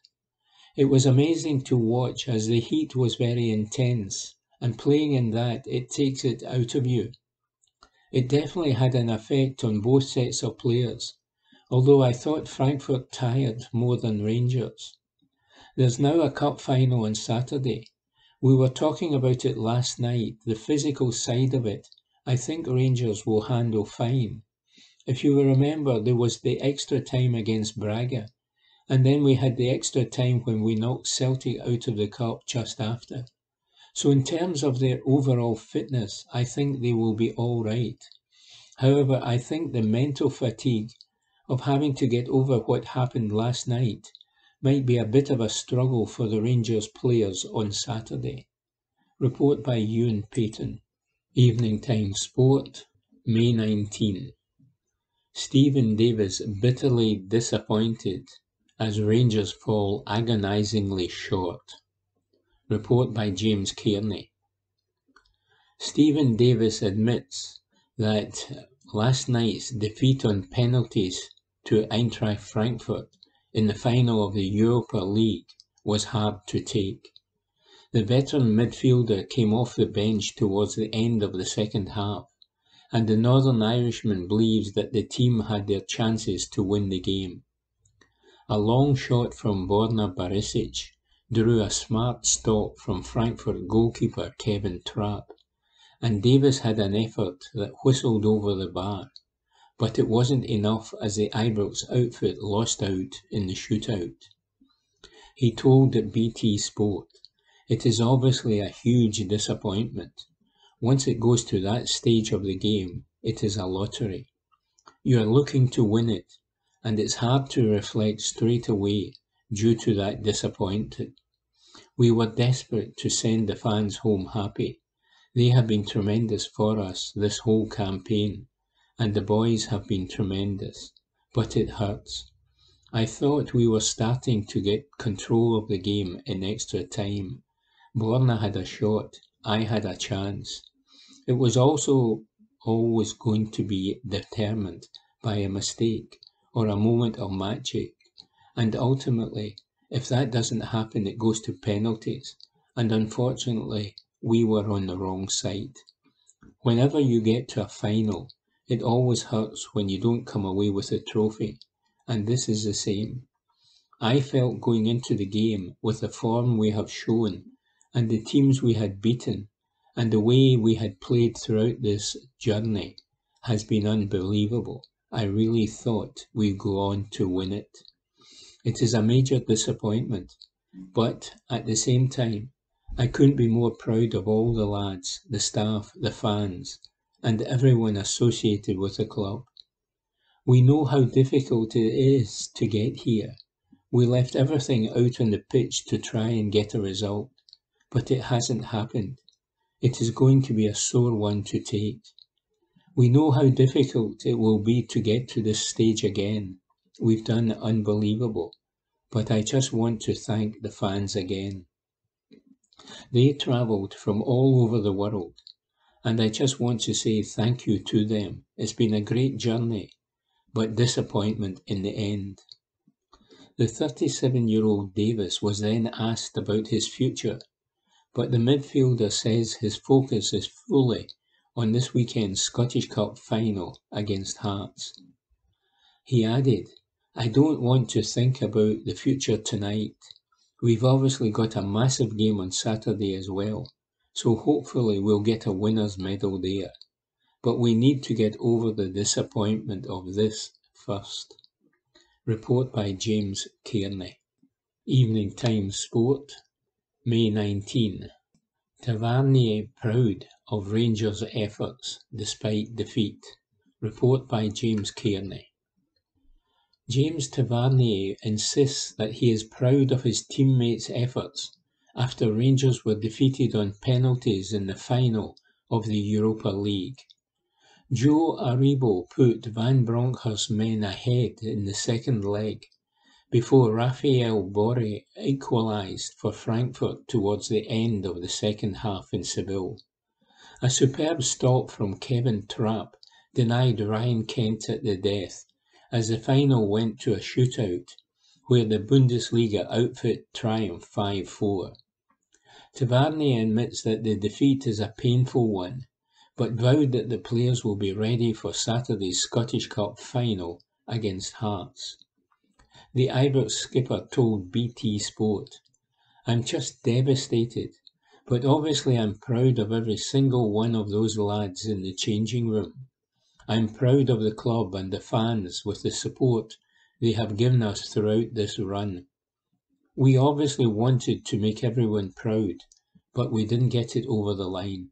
It was amazing to watch as the heat was very intense, and playing in that, it takes it out of you. It definitely had an effect on both sets of players, although I thought Frankfurt tired more than Rangers. There's now a cup final on Saturday. We were talking about it last night, the physical side of it. I think Rangers will handle fine. If you remember, there was the extra time against Braga, and then we had the extra time when we knocked Celtic out of the cup just after. So in terms of their overall fitness, I think they will be all right. However, I think the mental fatigue of having to get over what happened last night might be a bit of a struggle for the Rangers players on Saturday. Report by Ewan Payton. Evening Time Sport, May 19. Stephen Davis bitterly disappointed as Rangers fall agonisingly short. Report by James Kearney. Stephen Davis admits that last night's defeat on penalties to Eintracht Frankfurt in the final of the Europa League was hard to take. The veteran midfielder came off the bench towards the end of the second half, and the Northern Irishman believes that the team had their chances to win the game. A long shot from Borna Barisic drew a smart stop from Frankfurt goalkeeper Kevin Trapp, and Davis had an effort that whistled over the bar, but it wasn't enough as the Ibrox outfit lost out in the shootout. He told BT Sport, "It is obviously a huge disappointment. Once it goes to that stage of the game, it is a lottery. You are looking to win it, and it's hard to reflect straight away due to that disappointment. We were desperate to send the fans home happy. They have been tremendous for us this whole campaign, and the boys have been tremendous, but it hurts. I thought we were starting to get control of the game in extra time. Borna had a shot, I had a chance. It was also always going to be determined by a mistake or a moment of magic, and ultimately, if that doesn't happen, it goes to penalties, and unfortunately, we were on the wrong side. Whenever you get to a final, it always hurts when you don't come away with a trophy, and this is the same. I felt going into the game with the form we have shown and the teams we had beaten and the way we had played throughout this journey has been unbelievable. I really thought we'd go on to win it. It is a major disappointment, but at the same time, I couldn't be more proud of all the lads, the staff, the fans, and everyone associated with the club. We know how difficult it is to get here. We left everything out on the pitch to try and get a result, but it hasn't happened. It is going to be a sore one to take. We know how difficult it will be to get to this stage again. We've done unbelievable, but I just want to thank the fans again. They travelled from all over the world, and I just want to say thank you to them. It's been a great journey, but disappointment in the end. The 37-year-old Davis was then asked about his future, but the midfielder says his focus is fully on this weekend's Scottish Cup final against Hearts. He added, "I don't want to think about the future tonight. We've obviously got a massive game on Saturday as well, so hopefully we'll get a winner's medal there. But we need to get over the disappointment of this first." Report by James Kearney. Evening Time Sport, May 19. Tavernier proud of Rangers' efforts despite defeat. Report by James Kearney. James Tavernier insists that he is proud of his teammates' efforts after Rangers were defeated on penalties in the final of the Europa League. Joe Aribo put Van Bronckhorst's men ahead in the second leg before Rafael Borre equalised for Frankfurt towards the end of the second half in Seville. A superb stop from Kevin Trapp denied Ryan Kent at the death as the final went to a shootout where the Bundesliga outfit triumphed 5-4. Tavernier admits that the defeat is a painful one, but vowed that the players will be ready for Saturday's Scottish Cup final against Hearts. The Ibrox skipper told BT Sport, "I'm just devastated, but obviously I'm proud of every single one of those lads in the changing room. I'm proud of the club and the fans with the support they have given us throughout this run. We obviously wanted to make everyone proud, but we didn't get it over the line.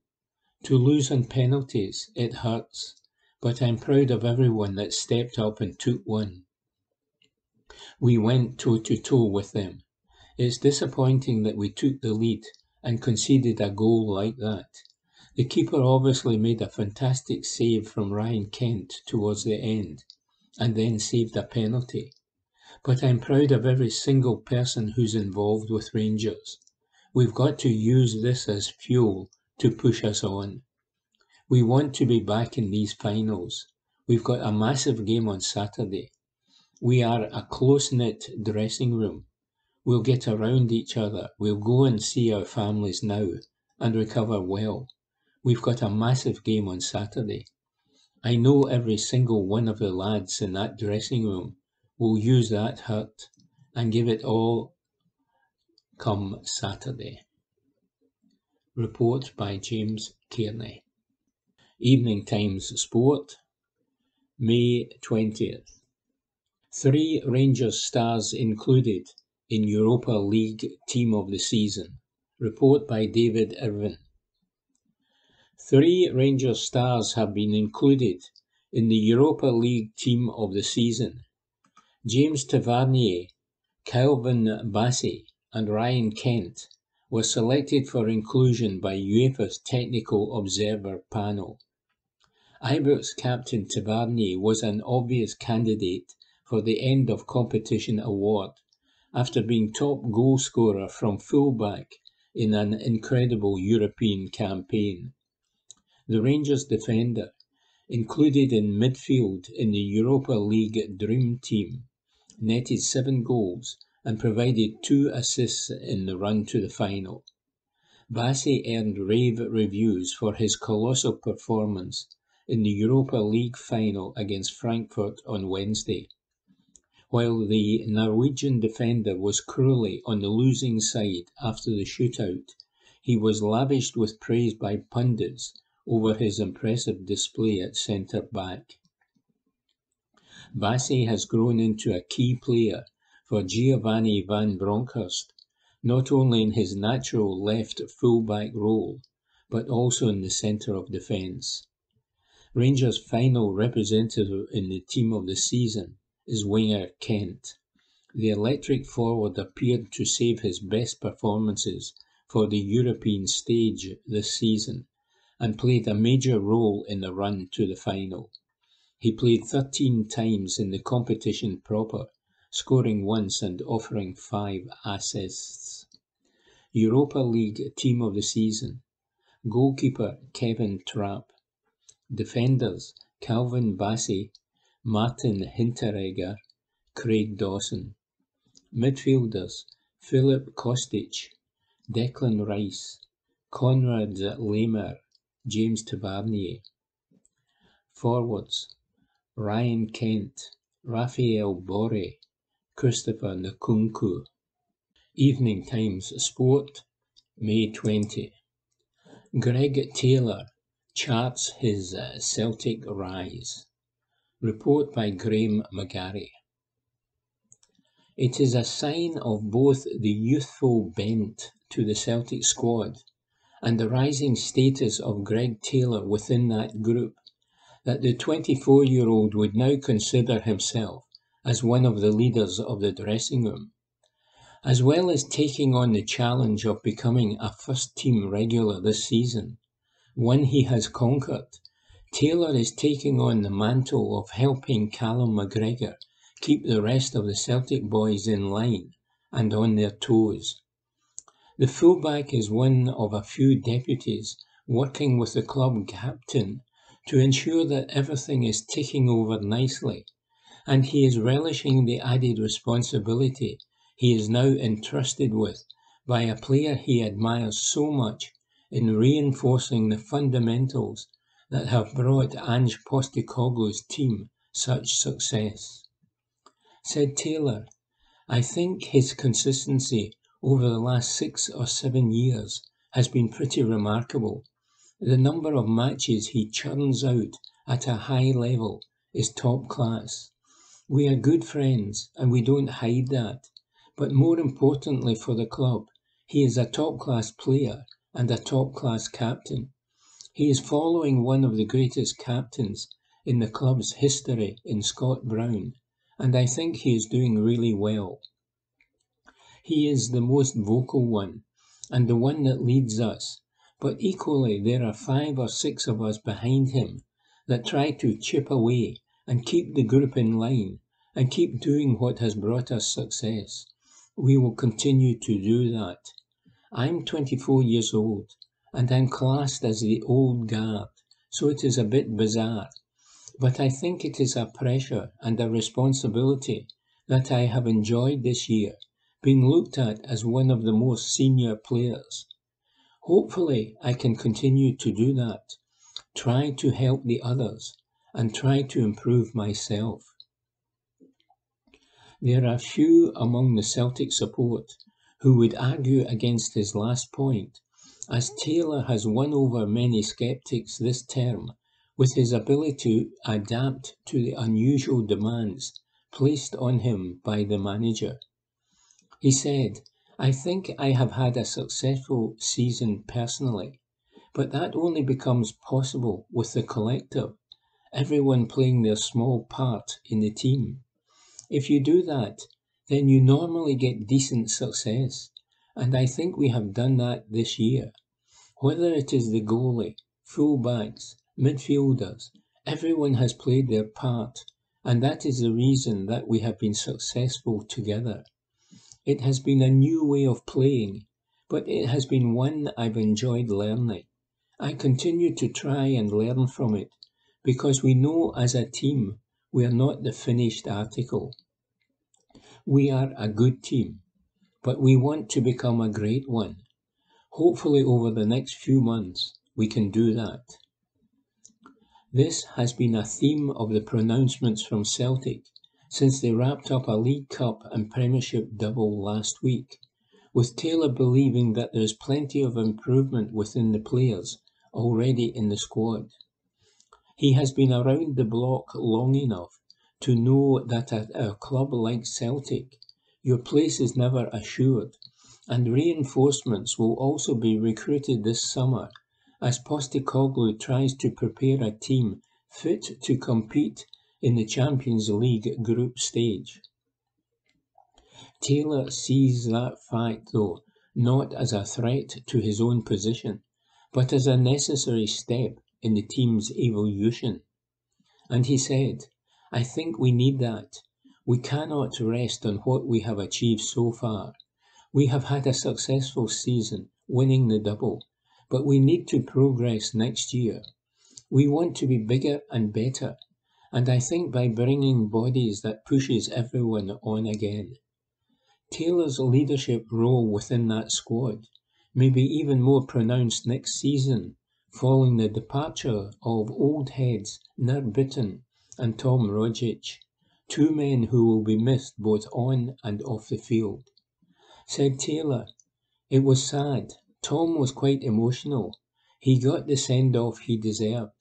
To lose on penalties, it hurts, but I'm proud of everyone that stepped up and took one. We went toe-to-toe with them. It's disappointing that we took the lead and conceded a goal like that. The keeper obviously made a fantastic save from Ryan Kent towards the end, and then saved a penalty. But I'm proud of every single person who's involved with Rangers. We've got to use this as fuel to push us on. We want to be back in these finals. We've got a massive game on Saturday. We are a close-knit dressing room. We'll get around each other. We'll go and see our families now and recover well. We've got a massive game on Saturday. I know every single one of the lads in that dressing room will use that hurt and give it all come Saturday. Report by James Kearney. Evening Times Sport, May 20th. 3 Rangers stars included in Europa League Team of the Season. Report by David Irvin. 3 Rangers stars have been included in the Europa League Team of the Season. James Tavernier, Calvin Bassey and Ryan Kent were selected for inclusion by UEFA's Technical Observer Panel. Ibrox captain Tavernier was an obvious candidate for the End of Competition award after being top goal scorer from fullback in an incredible European campaign. The Rangers defender, included in midfield in the Europa League Dream Team, netted 7 goals and provided 2 assists in the run to the final. Bassey earned rave reviews for his colossal performance in the Europa League final against Frankfurt on Wednesday. While the Norwegian defender was cruelly on the losing side after the shootout, he was lavished with praise by pundits over his impressive display at centre-back. Bassey has grown into a key player for Giovanni van Bronckhorst, not only in his natural left full-back role, but also in the centre of defence. Rangers' final representative in the Team of the Season is winger Kent. The electric forward appeared to save his best performances for the European stage this season and played a major role in the run to the final. He played 13 times in the competition proper, scoring once and offering 5 assists. Europa League Team of the Season. Goalkeeper Kevin Trapp. Defenders Calvin Bassey, Martin Hinteregger, Craig Dawson. Midfielders Philip Kostic, Declan Rice, Konrad Laimer, James Tavernier. Forwards Ryan Kent, Raphael Borre, Christopher Nkunku. Evening Times Sport, May 20. Greg Taylor charts his Celtic rise. Report by Graham McGarry. It is a sign of both the youthful bent to the Celtic squad and the rising status of Greg Taylor within that group that the 24-year-old would now consider himself as one of the leaders of the dressing room. As well as taking on the challenge of becoming a first-team regular this season, one he has conquered, Taylor is taking on the mantle of helping Callum McGregor keep the rest of the Celtic boys in line and on their toes. The fullback is one of a few deputies working with the club captain to ensure that everything is ticking over nicely, and he is relishing the added responsibility he is now entrusted with by a player he admires so much in reinforcing the fundamentals that have brought Ange Postecoglou's team such success. Said Taylor, I think his consistency over the last 6 or 7 years has been pretty remarkable. The number of matches he churns out at a high level is top class. We are good friends and we don't hide that. But more importantly for the club, he is a top-class player and a top-class captain. He is following one of the greatest captains in the club's history in Scott Brown, and I think he is doing really well. He is the most vocal one, and the one that leads us, but equally there are 5 or 6 of us behind him that try to chip away and keep the group in line and keep doing what has brought us success. We will continue to do that. I'm 24 years old, and I'm classed as the old guard, so it is a bit bizarre. But I think it is a pressure and a responsibility that I have enjoyed this year, being looked at as one of the most senior players. Hopefully, I can continue to do that, try to help the others, and try to improve myself. There are few among the Celtic support who would argue against his last point, as Taylor has won over many sceptics this term with his ability to adapt to the unusual demands placed on him by the manager. He said, "I think I have had a successful season personally, but that only becomes possible with the collective, everyone playing their small part in the team. If you do that, then you normally get decent success, and I think we have done that this year. Whether it is the goalie, full-backs, midfielders, everyone has played their part, and that is the reason that we have been successful together. It has been a new way of playing, but it has been one I've enjoyed learning. I continue to try and learn from it, because we know as a team we are not the finished article. We are a good team, but we want to become a great one. Hopefully over the next few months we can do that." This has been a theme of the pronouncements from Celtic since they wrapped up a League Cup and Premiership double last week, with Taylor believing that there is plenty of improvement within the players already in the squad. He has been around the block long enough to know that at a club like Celtic, your place is never assured, and reinforcements will also be recruited this summer as Postecoglou tries to prepare a team fit to compete in the Champions League group stage. Taylor sees that fact, though, not as a threat to his own position, but as a necessary step in the team's evolution. And he said, "I think we need that. We cannot rest on what we have achieved so far. We have had a successful season, winning the double, but we need to progress next year. We want to be bigger and better, and I think by bringing bodies that pushes everyone on again." Taylor's leadership role within that squad may be even more pronounced next season, following the departure of old heads Nir Bitton and Tom Rogic, 2 men who will be missed both on and off the field. Said Taylor, "It was sad. Tom was quite emotional. He got the send-off he deserved.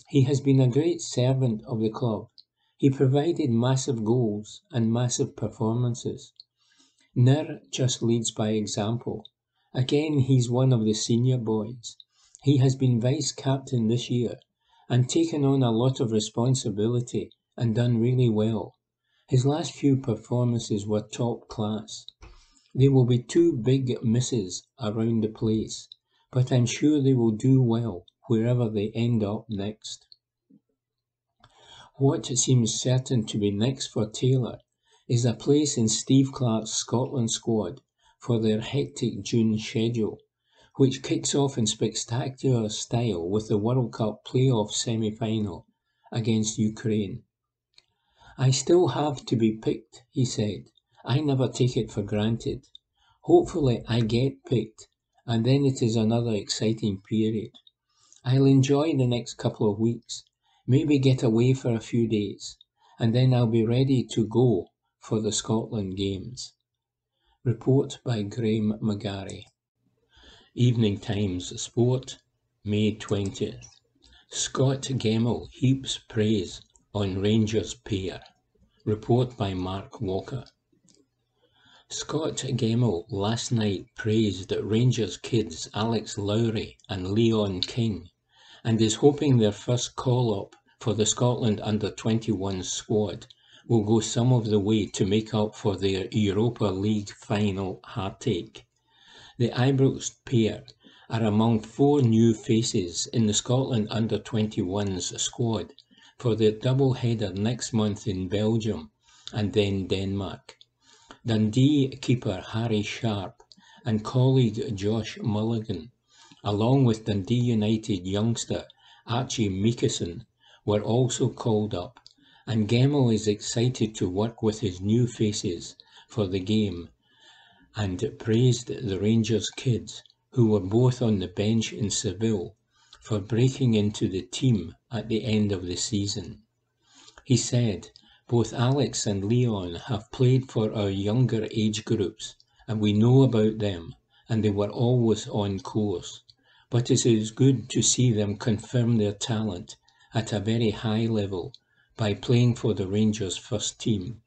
He has been a great servant of the club. He provided massive goals and massive performances. Nir just leads by example. Again, he's one of the senior boys. He has been vice-captain this year and taken on a lot of responsibility and done really well. His last few performances were top class. There will be 2 big misses around the place, but I'm sure they will do well wherever they end up next." What seems certain to be next for Taylor is a place in Steve Clarke's Scotland squad for their hectic June schedule, which kicks off in spectacular style with the World Cup playoff semi-final against Ukraine. "I still have to be picked," he said. "I never take it for granted. Hopefully I get picked, and then it is another exciting period. I'll enjoy the next couple of weeks, maybe get away for a few days, and then I'll be ready to go for the Scotland games." Report by Graham McGarry. Evening Times Sport, May 20th. Scott Gemmell heaps praise on Rangers pair. Report by Mark Walker. Scott Gemmell last night praised Rangers kids Alex Lowry and Leon King and is hoping their first call-up for the Scotland under-21 squad will go some of the way to make up for their Europa League final heartache. The Ibrox pair are among 4 new faces in the Scotland under-21s squad for their double-header next month in Belgium and then Denmark. Dundee keeper Harry Sharp and colleague Josh Mulligan, along with Dundee United youngster Archie Meekison, were also called up, and Gemmell is excited to work with his new faces for the game and praised the Rangers kids, who were both on the bench in Seville, for breaking into the team at the end of the season. He said, "Both Alex and Leon have played for our younger age groups, and we know about them, and they were always on course. But it is good to see them confirm their talent at a very high level by playing for the Rangers first team.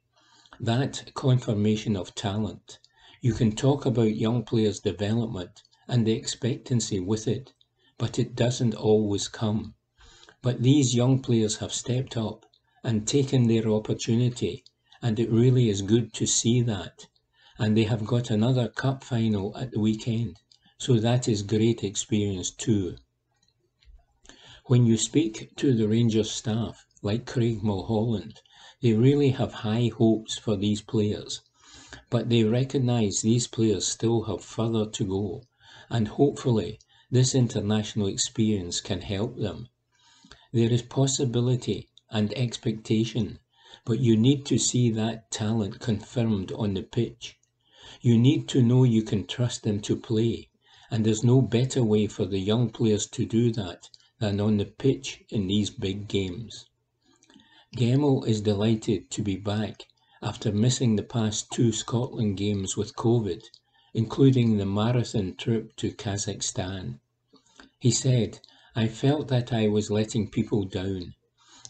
That confirmation of talent. You can talk about young players' development and the expectancy with it, but it doesn't always come. But these young players have stepped up and taken their opportunity, and it really is good to see that. And they have got another cup final at the weekend, so that is great experience too." When you speak to the Rangers staff, like Craig Mulholland, they really have high hopes for these players, but they recognise these players still have further to go, and hopefully this international experience can help them. There is possibility and expectation, but you need to see that talent confirmed on the pitch. You need to know you can trust them to play, and there's no better way for the young players to do that than on the pitch in these big games. Gemmell is delighted to be back after missing the past 2 Scotland games with COVID, including the marathon trip to Kazakhstan. He said, "I felt that I was letting people down.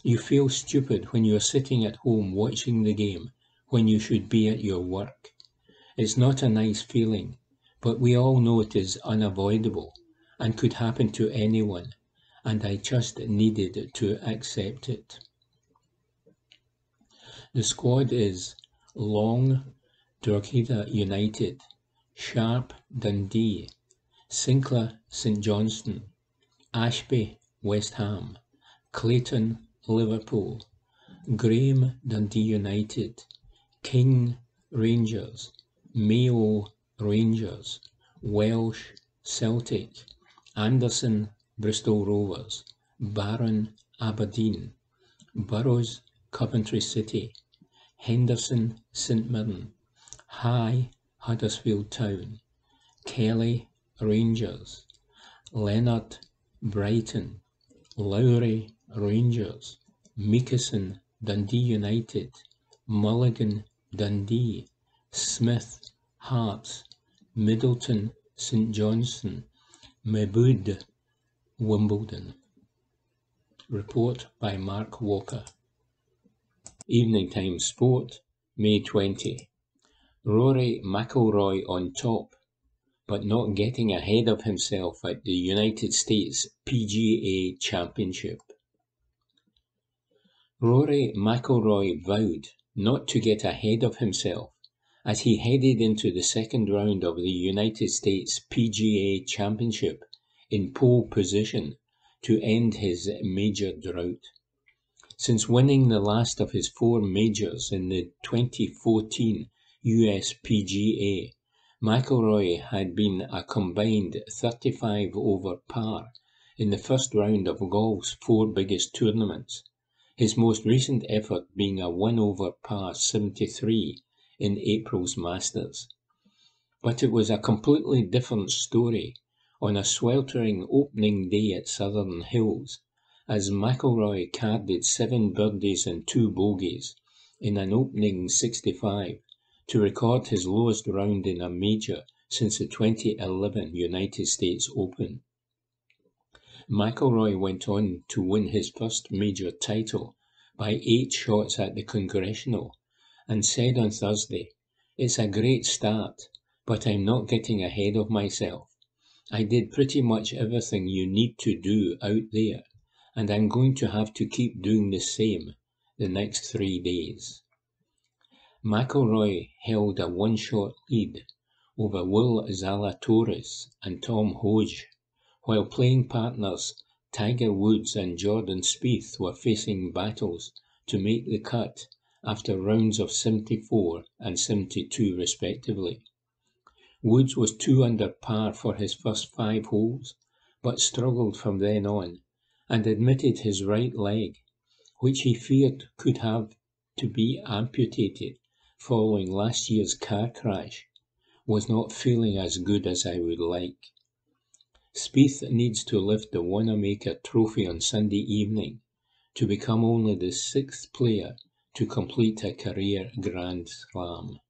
You feel stupid when you're sitting at home watching the game when you should be at your work. It's not a nice feeling, but we all know it is unavoidable and could happen to anyone, and I just needed to accept it." The squad is Long, Drogheda United, Sharp, Dundee, Sinclair, St Johnstone, Ashby, West Ham, Clayton, Liverpool, Graham, Dundee United, King, Rangers, Mayo, Rangers, Welsh, Celtic, Anderson, Bristol Rovers, Barron, Aberdeen, Burrows, Coventry City, Henderson, St Mirren, High, Huddersfield Town, Kelly, Rangers, Leonard, Brighton, Lowry, Rangers, Meekison, Dundee United, Mulligan, Dundee, Smith, Hearts, Middleton, St Johnstone, Mebood, Wimbledon. Report by Mark Walker. Evening Time Sport, May 20. Rory McIlroy on top, but not getting ahead of himself at the United States PGA Championship. Rory McIlroy vowed not to get ahead of himself as he headed into the second round of the United States PGA Championship in pole position to end his major drought. Since winning the last of his 4 majors in the 2014 US PGA, McIlroy had been a combined 35 over par in the first round of golf's 4 biggest tournaments, his most recent effort being a 1 over par 73 in April's Masters. But it was a completely different story on a sweltering opening day at Southern Hills, as McIlroy carded 7 birdies and 2 bogeys in an opening 65 to record his lowest round in a major since the 2011 United States Open. McIlroy went on to win his first major title by 8 shots at the Congressional and said on Thursday, "It's a great start, but I'm not getting ahead of myself. I did pretty much everything you need to do out there, and I'm going to have to keep doing the same the next 3 days." McIlroy held a 1-shot lead over Will Zalatoris and Tom Hoge, while playing partners Tiger Woods and Jordan Spieth were facing battles to make the cut after rounds of 74 and 72 respectively. Woods was 2 under par for his first 5 holes, but struggled from then on, and admitted his right leg, which he feared could have to be amputated following last year's car crash, was not feeling as good as I would like. Spieth needs to lift the Wanamaker Trophy on Sunday evening to become only the 6th player to complete a career Grand Slam.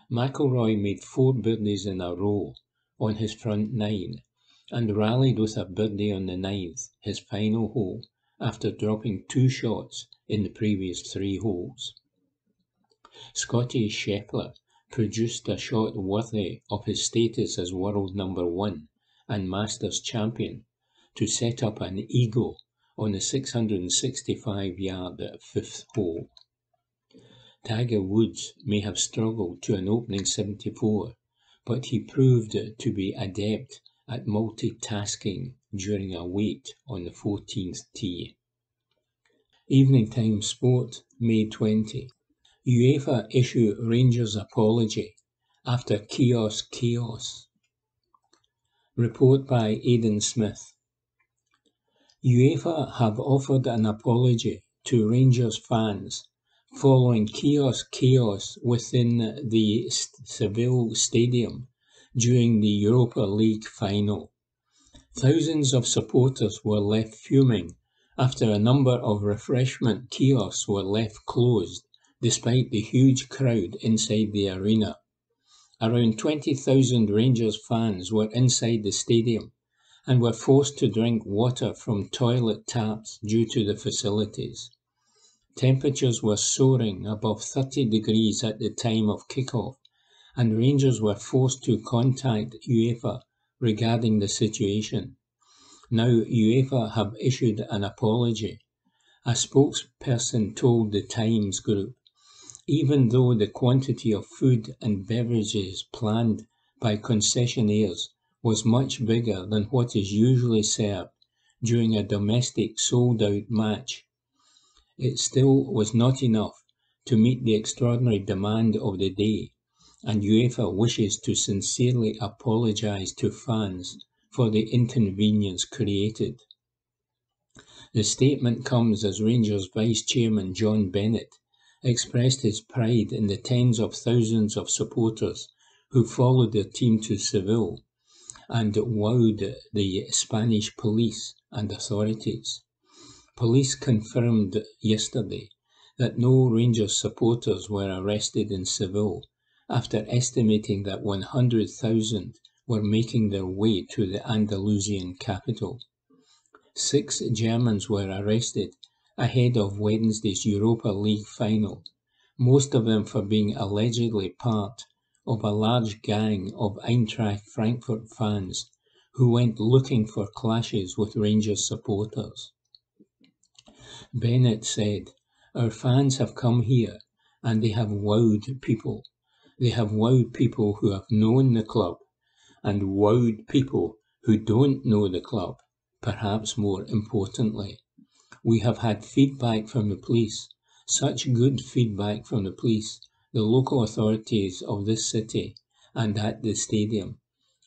McIlroy made 4 birdies in a row on his front 9 and rallied with a birdie on the 9th, his final hole, after dropping 2 shots in the previous 3 holes. Scotty Scheffler produced a shot worthy of his status as world number 1 and Masters champion to set up an eagle on the 665-yard 5th hole. Tiger Woods may have struggled to an opening 74, but he proved to be adept at multitasking during a wait on the 14th tee. Evening Time Sport, May 20. UEFA issue Rangers apology after chaos. Report by Aidan Smith. UEFA have offered an apology to Rangers fans following chaos within the Seville Stadium during the Europa League final. Thousands of supporters were left fuming after a number of refreshment kiosks were left closed despite the huge crowd inside the arena. Around 20,000 Rangers fans were inside the stadium and were forced to drink water from toilet taps due to the facilities. Temperatures were soaring above 30 degrees at the time of kickoff, and Rangers were forced to contact UEFA regarding the situation. Now UEFA have issued an apology. A spokesperson told the Times Group, even though the quantity of food and beverages planned by concessionaires was much bigger than what is usually served during a domestic sold-out match, it still was not enough to meet the extraordinary demand of the day, and UEFA wishes to sincerely apologise to fans for the inconvenience created. The statement comes as Rangers Vice-Chairman John Bennett expressed his pride in the tens of thousands of supporters who followed their team to Seville and wowed the Spanish police and authorities. Police confirmed yesterday that no Rangers supporters were arrested in Seville after estimating that 100,000 were making their way to the Andalusian capital. 6 Germans were arrested ahead of Wednesday's Europa League final, most of them for being allegedly part of a large gang of Eintracht Frankfurt fans who went looking for clashes with Rangers supporters. Bennett said, "Our fans have come here and they have wowed people. They have wowed people who have known the club and wowed people who don't know the club. Perhaps more importantly, we have had feedback from the police, such good feedback from the police, the local authorities of this city and at the stadium,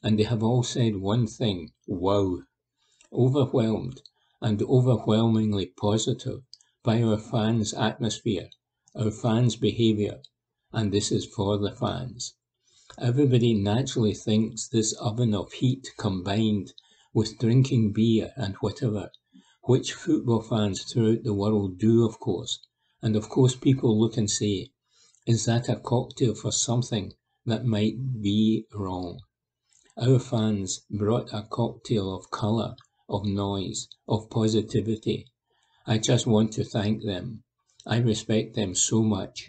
and they have all said one thing, wow, overwhelmed and overwhelmingly positive by our fans' atmosphere, our fans' behaviour, and this is for the fans. Everybody naturally thinks this oven of heat combined with drinking beer and whatever, which football fans throughout the world do, of course, and of course people look and say, is that a cocktail for something that might be wrong? Our fans brought a cocktail of colour, of noise, of positivity. I just want to thank them. I respect them so much.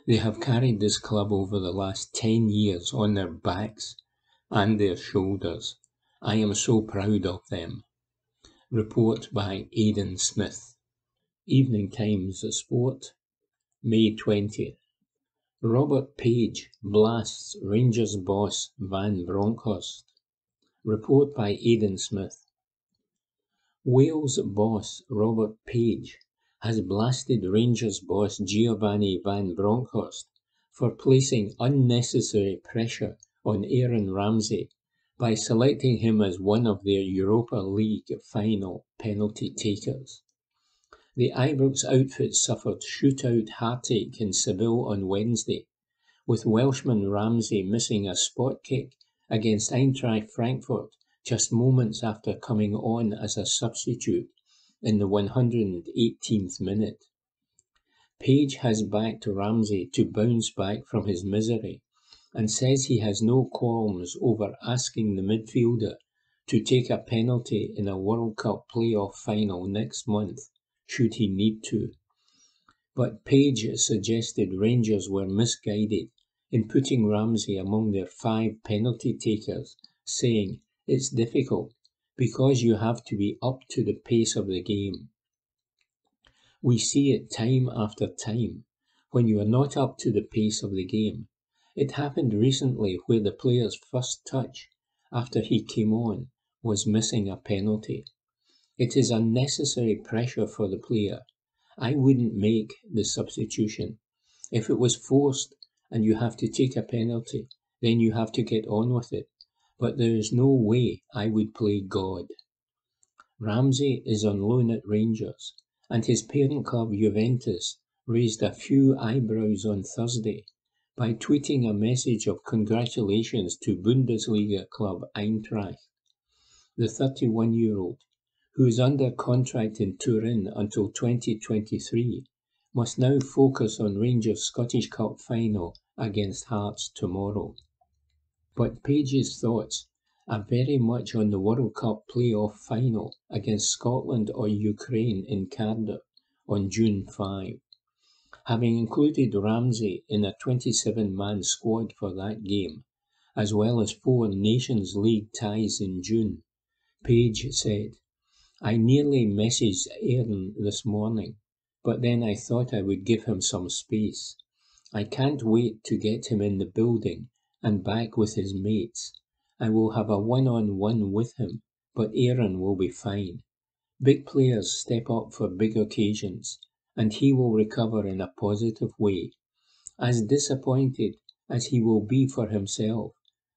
They have carried this club over the last 10 years on their backs and their shoulders. I am so proud of them. Report by Aidan Smith. Evening Times Sport, May 20th. Robert Page blasts Rangers boss Van Bronckhorst. Report by Aidan Smith. Wales boss Robert Page has blasted Rangers boss Giovanni Van Bronckhorst for placing unnecessary pressure on Aaron Ramsey by selecting him as one of their Europa League final penalty takers. The Ibrox outfit suffered shootout heartache in Seville on Wednesday, with Welshman Ramsey missing a spot kick against Eintracht Frankfurt just moments after coming on as a substitute in the 118th minute. Page has backed Ramsey to bounce back from his misery and says he has no qualms over asking the midfielder to take a penalty in a World Cup playoff final next month, should he need to. But Page suggested Rangers were misguided in putting Ramsey among their 5 penalty takers, saying, "It's difficult because you have to be up to the pace of the game. We see it time after time when you are not up to the pace of the game. It happened recently where the player's first touch after he came on was missing a penalty. It is unnecessary pressure for the player. I wouldn't make the substitution. If it was forced and you have to take a penalty, then you have to get on with it. But there is no way I would play God." Ramsey is on loan at Rangers, and his parent club Juventus raised a few eyebrows on Thursday by tweeting a message of congratulations to Bundesliga club Eintracht. The 31-year-old, who is under contract in Turin until 2023, must now focus on Rangers' Scottish Cup final against Hearts tomorrow. But Page's thoughts are very much on the World Cup playoff final against Scotland or Ukraine in Cardiff on June 5. Having included Ramsey in a 27-man squad for that game, as well as 4 Nations League ties in June, Page said, "I nearly messaged Aaron this morning, but then I thought I would give him some space. I can't wait to get him in the building and back with his mates. I will have a one-on-one with him, but Aaron will be fine. Big players step up for big occasions, and he will recover in a positive way. As disappointed as he will be for himself,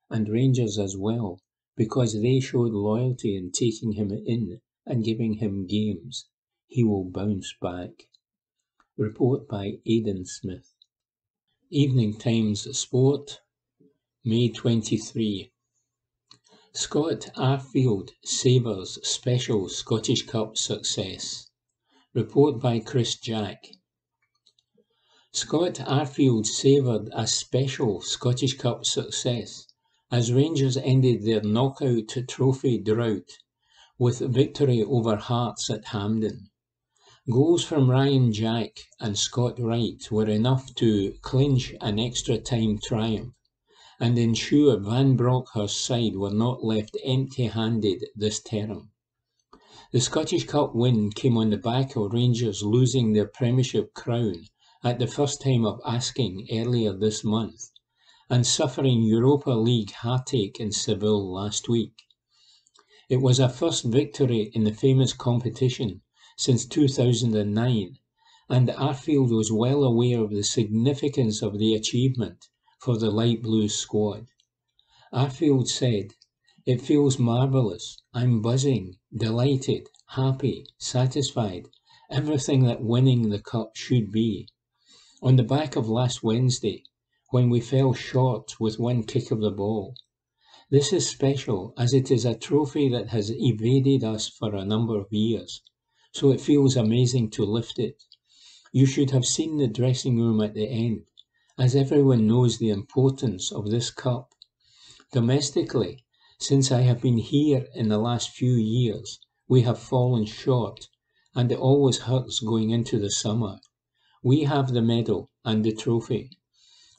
and Rangers as well, because they showed loyalty in taking him in and giving him games, he will bounce back." Report by Aidan Smith. Evening Times Sport, May 23. Scott Arfield savours special Scottish Cup success. Report by Chris Jack. Scott Arfield savoured a special Scottish Cup success as Rangers ended their knockout trophy drought with victory over Hearts at Hampden. Goals from Ryan Jack and Scott Wright were enough to clinch an extra-time triumph and ensure Van Bronckhorst's side were not left empty-handed this term. The Scottish Cup win came on the back of Rangers losing their Premiership crown at the first time of asking earlier this month, and suffering Europa League heartache in Seville last week. It was a first victory in the famous competition since 2009, and Arfield was well aware of the significance of the achievement for the light blue squad. Arfield said, "It feels marvellous. I'm buzzing, delighted, happy, satisfied, everything that winning the cup should be. On the back of last Wednesday, when we fell short with one kick of the ball. This is special as it is a trophy that has evaded us for a number of years, so it feels amazing to lift it. You should have seen the dressing room at the end, as everyone knows the importance of this cup. Domestically, since I have been here in the last few years, We have fallen short, and it always hurts going into the summer. We have the medal and the trophy.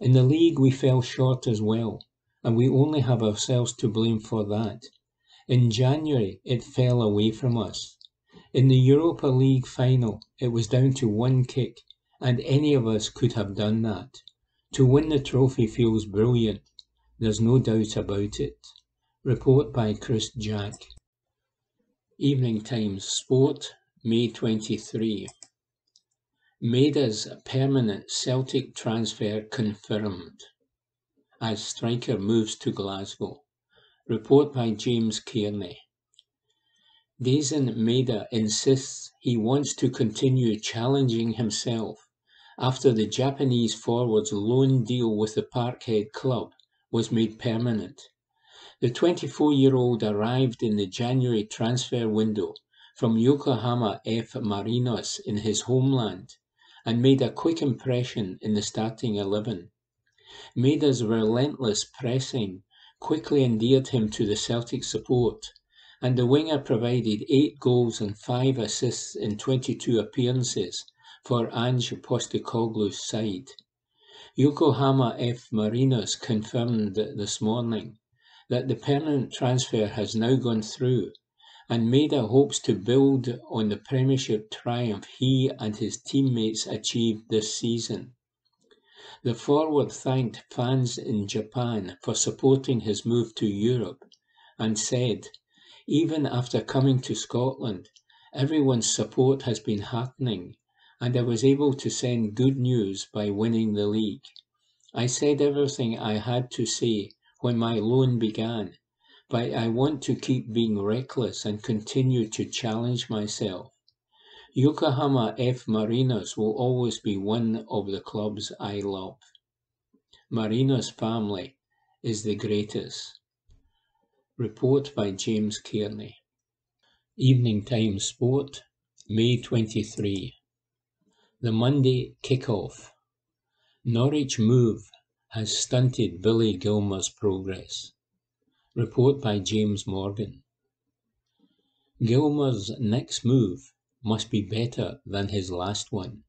In the league we fell short as well, and we only have ourselves to blame for that. In January it fell away from us. In the Europa League final it was down to one kick, and any of us could have done that. To win the trophy feels brilliant, there's no doubt about it. Report by Chris Jack. Evening Times Sport, May 23. Maida's permanent Celtic transfer confirmed as striker moves to Glasgow. Report by James Kearney. Daizen Maida insists he wants to continue challenging himself after the Japanese forward's loan deal with the Parkhead club was made permanent. The 24-year-old arrived in the January transfer window from Yokohama F. Marinos in his homeland and made a quick impression in the starting 11. Maida's relentless pressing quickly endeared him to the Celtic support, and the winger provided 8 goals and 5 assists in 22 appearances for Ange Postecoglou's side. Yokohama F. Marinos confirmed this morning that the permanent transfer has now gone through, and Maida hopes to build on the Premiership triumph he and his teammates achieved this season. The forward thanked fans in Japan for supporting his move to Europe and said, "Even after coming to Scotland, everyone's support has been heartening, and I was able to send good news by winning the league. I said everything I had to say when my loan began, but I want to keep being reckless and continue to challenge myself. Yokohama F. Marinos will always be one of the clubs I love. Marinos' family is the greatest." Report by James Kearney. Evening Times Sport, May 23. The Monday kick-off. Norwich move has stunted Billy Gilmour's progress. Report by James Morgan. Gilmour's next move must be better than his last one.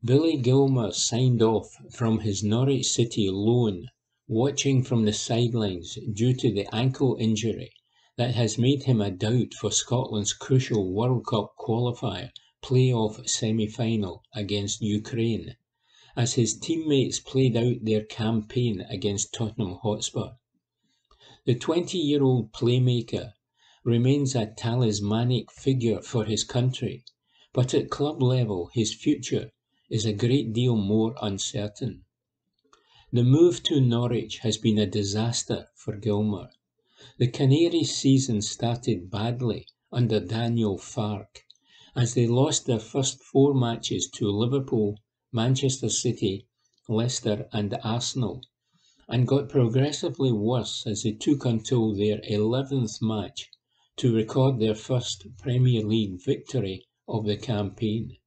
Billy Gilmour signed off from his Norwich City loan, watching from the sidelines due to the ankle injury that has made him a doubt for Scotland's crucial World Cup qualifier play-off semi-final against Ukraine, as his teammates played out their campaign against Tottenham Hotspur. The 20-year-old playmaker remains a talismanic figure for his country, but at club level his future is a great deal more uncertain. The move to Norwich has been a disaster for Gilmour. The Canaries' season started badly under Daniel Farke, as they lost their first 4 matches to Liverpool, Manchester City, Leicester and Arsenal, and got progressively worse as they took until their 11th match to record their first Premier League victory of the campaign.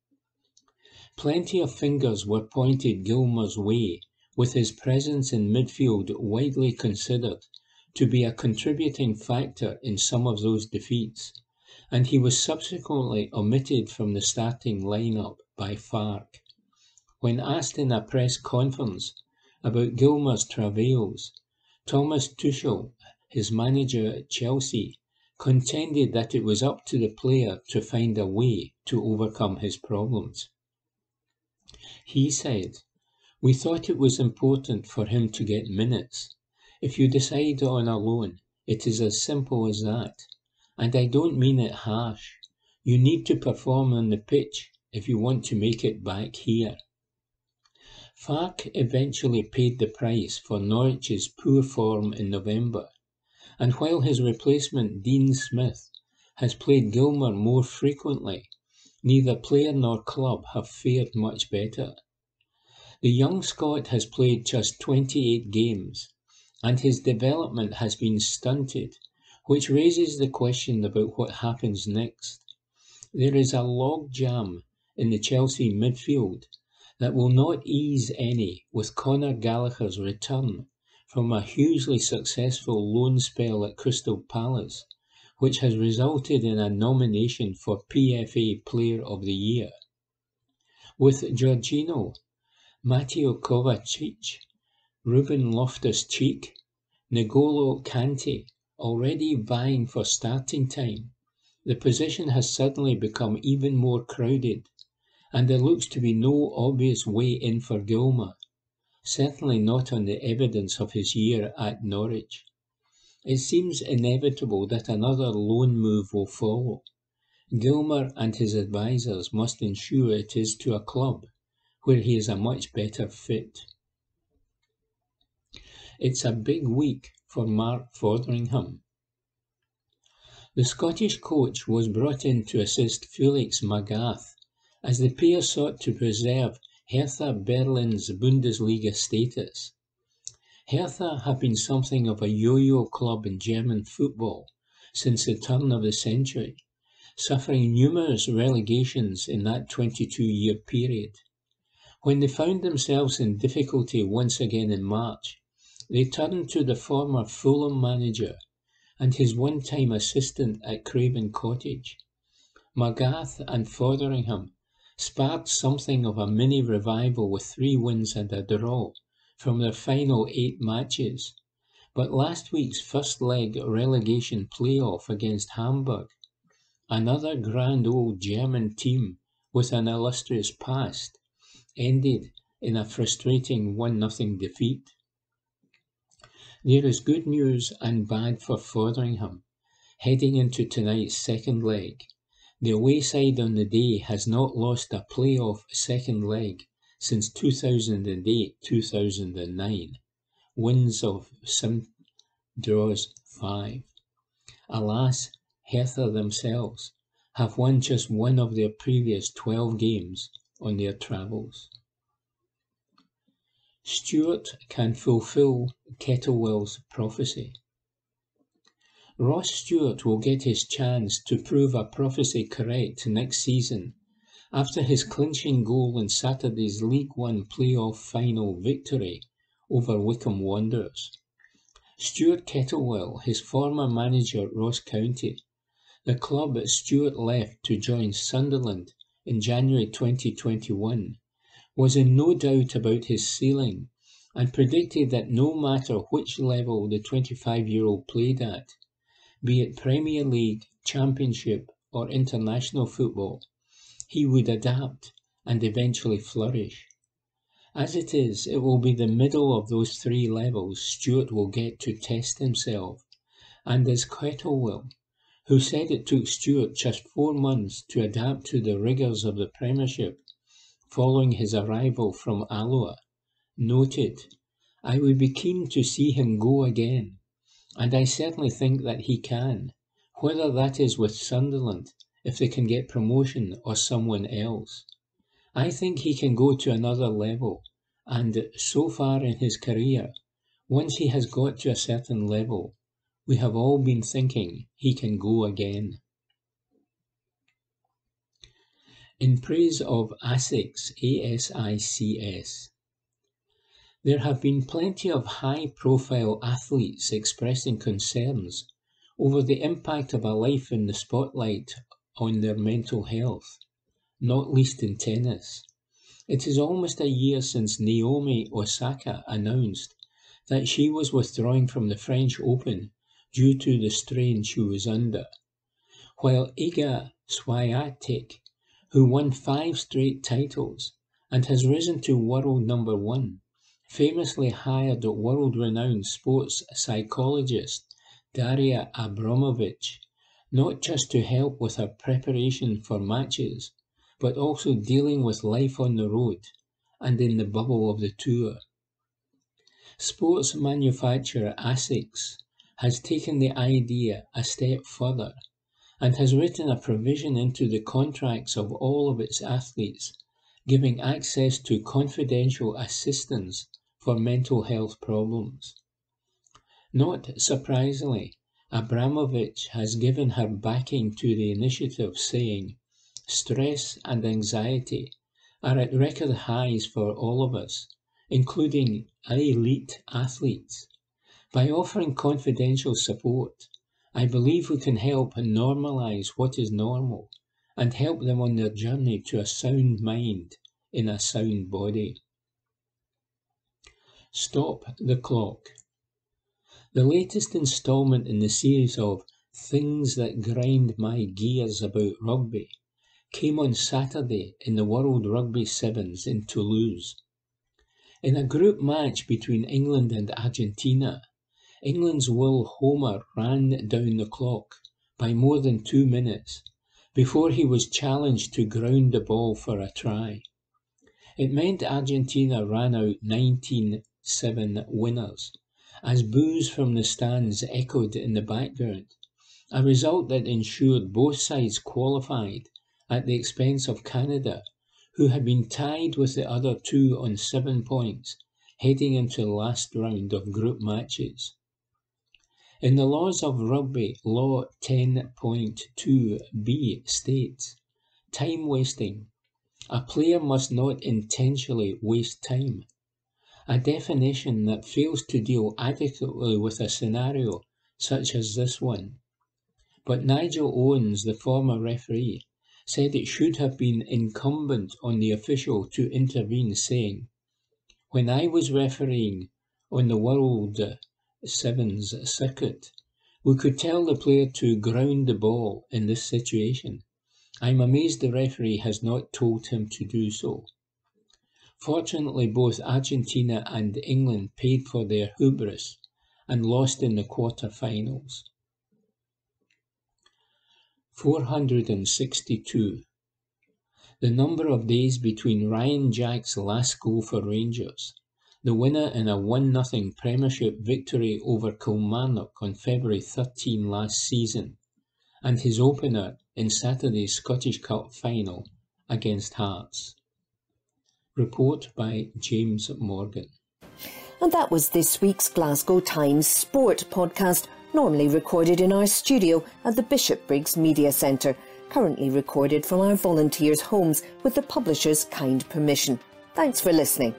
Plenty of fingers were pointed Gilmour's way, with his presence in midfield widely considered to be a contributing factor in some of those defeats, and he was subsequently omitted from the starting lineup by Farke. When asked in a press conference about Gilmour's travails, Thomas Tuchel, his manager at Chelsea, contended that it was up to the player to find a way to overcome his problems. He said, "We thought it was important for him to get minutes. If you decide on a loan, it is as simple as that. And I don't mean it harsh. You need to perform on the pitch if you want to make it back here." Farke eventually paid the price for Norwich's poor form in November, and while his replacement Dean Smith has played Gilmour more frequently, neither player nor club have fared much better. The young Scot has played just 28 games, and his development has been stunted, which raises the question about what happens next. There is a logjam in the Chelsea midfield that will not ease any with Conor Gallagher's return from a hugely successful loan spell at Crystal Palace, which has resulted in a nomination for PFA Player of the Year. With Jorginho, Mateo Kovacic, Ruben Loftus-Cheek, N'Golo Kante already vying for starting time, the position has suddenly become even more crowded, and there looks to be no obvious way in for Gilmour, certainly not on the evidence of his year at Norwich. It seems inevitable that another loan move will follow. Gilmour and his advisers must ensure it is to a club where he is a much better fit. It's a big week for Mark Fotheringham. The Scottish coach was brought in to assist Felix Magath as the pair sought to preserve Hertha Berlin's Bundesliga status. Hertha have been something of a yo-yo club in German football since the turn of the century, suffering numerous relegations in that 22-year period. When they found themselves in difficulty once again in March, they turned to the former Fulham manager and his one-time assistant at Craven Cottage. Magath and Fotheringham sparked something of a mini revival with 3 wins and a draw from their final 8 matches, but last week's first leg relegation playoff against Hamburg, another grand old German team with an illustrious past, ended in a frustrating 1-0 defeat. There is good news and bad for Fotheringham heading into tonight's second leg. The away side on the day has not lost a playoff second leg since 2008-2009. Wins of 7, draws 5. Alas, Hertha themselves have won just one of their previous 12 games on their travels. Stewart can fulfil Kettlewell's prophecy. Ross Stewart will get his chance to prove a prophecy correct next season after his clinching goal in Saturday's League One playoff final victory over Wycombe Wanderers. Stuart Kettlewell, his former manager at Ross County, the club that Stewart left to join Sunderland in January 2021, was in no doubt about his ceiling and predicted that no matter which level the 25-year-old played at, be it Premier League, Championship or international football, he would adapt and eventually flourish. As it is, it will be the middle of those 3 levels Stewart will get to test himself, and as Kettlewell, who said it took Stewart just 4 months to adapt to the rigours of the Premiership following his arrival from Alloa, noted, "I would be keen to see him go again, and I certainly think that he can, whether that is with Sunderland, if they can get promotion, or someone else. I think he can go to another level, and so far in his career, once he has got to a certain level, we have all been thinking he can go again." In praise of ASICS, ASICS, there have been plenty of high-profile athletes expressing concerns over the impact of a life in the spotlight on their mental health, not least in tennis. It is almost a year since Naomi Osaka announced that she was withdrawing from the French Open due to the strain she was under, while Iga Swiatek, who won 5 straight titles and has risen to world number 1, famously hired world-renowned sports psychologist Daria Abramovich, not just to help with her preparation for matches, but also dealing with life on the road and in the bubble of the tour. Sports manufacturer ASICS has taken the idea a step further and has written a provision into the contracts of all of its athletes, giving access to confidential assistance for mental health problems. Not surprisingly, Abramovich has given her backing to the initiative, saying, "Stress and anxiety are at record highs for all of us, including elite athletes. By offering confidential support, I believe we can help normalise what is normal and help them on their journey to a sound mind in a sound body. Stop the Clock. The latest instalment in the series of Things That Grind My Gears About Rugby came on Saturday in the World Rugby Sevens in Toulouse. In a group match between England and Argentina, England's Will Homer ran down the clock by more than 2 minutes before he was challenged to ground the ball for a try. It meant Argentina ran out 19-7 winners, as boos from the stands echoed in the background, a result that ensured both sides qualified at the expense of Canada, who had been tied with the other two on 7 points, heading into the last round of group matches. In the laws of rugby, Law 10.2b states, time wasting. A player must not intentionally waste time, a definition that fails to deal adequately with a scenario such as this one. But Nigel Owens, the former referee, said it should have been incumbent on the official to intervene, saying, "When I was refereeing on the World Sevens circuit, we could tell the player to ground the ball in this situation. I'm amazed the referee has not told him to do so." Fortunately, both Argentina and England paid for their hubris and lost in the quarter-finals. 462. The number of days between Ryan Jack's last goal for Rangers, the winner in a 1-0 Premiership victory over Kilmarnock on February 13 last season, and his opener in Saturday's Scottish Cup final against Hearts. Report by James Morgan. And that was this week's Glasgow Times Sport podcast, normally recorded in our studio at the Bishopbriggs Media Centre, currently recorded from our volunteers' homes with the publisher's kind permission. Thanks for listening.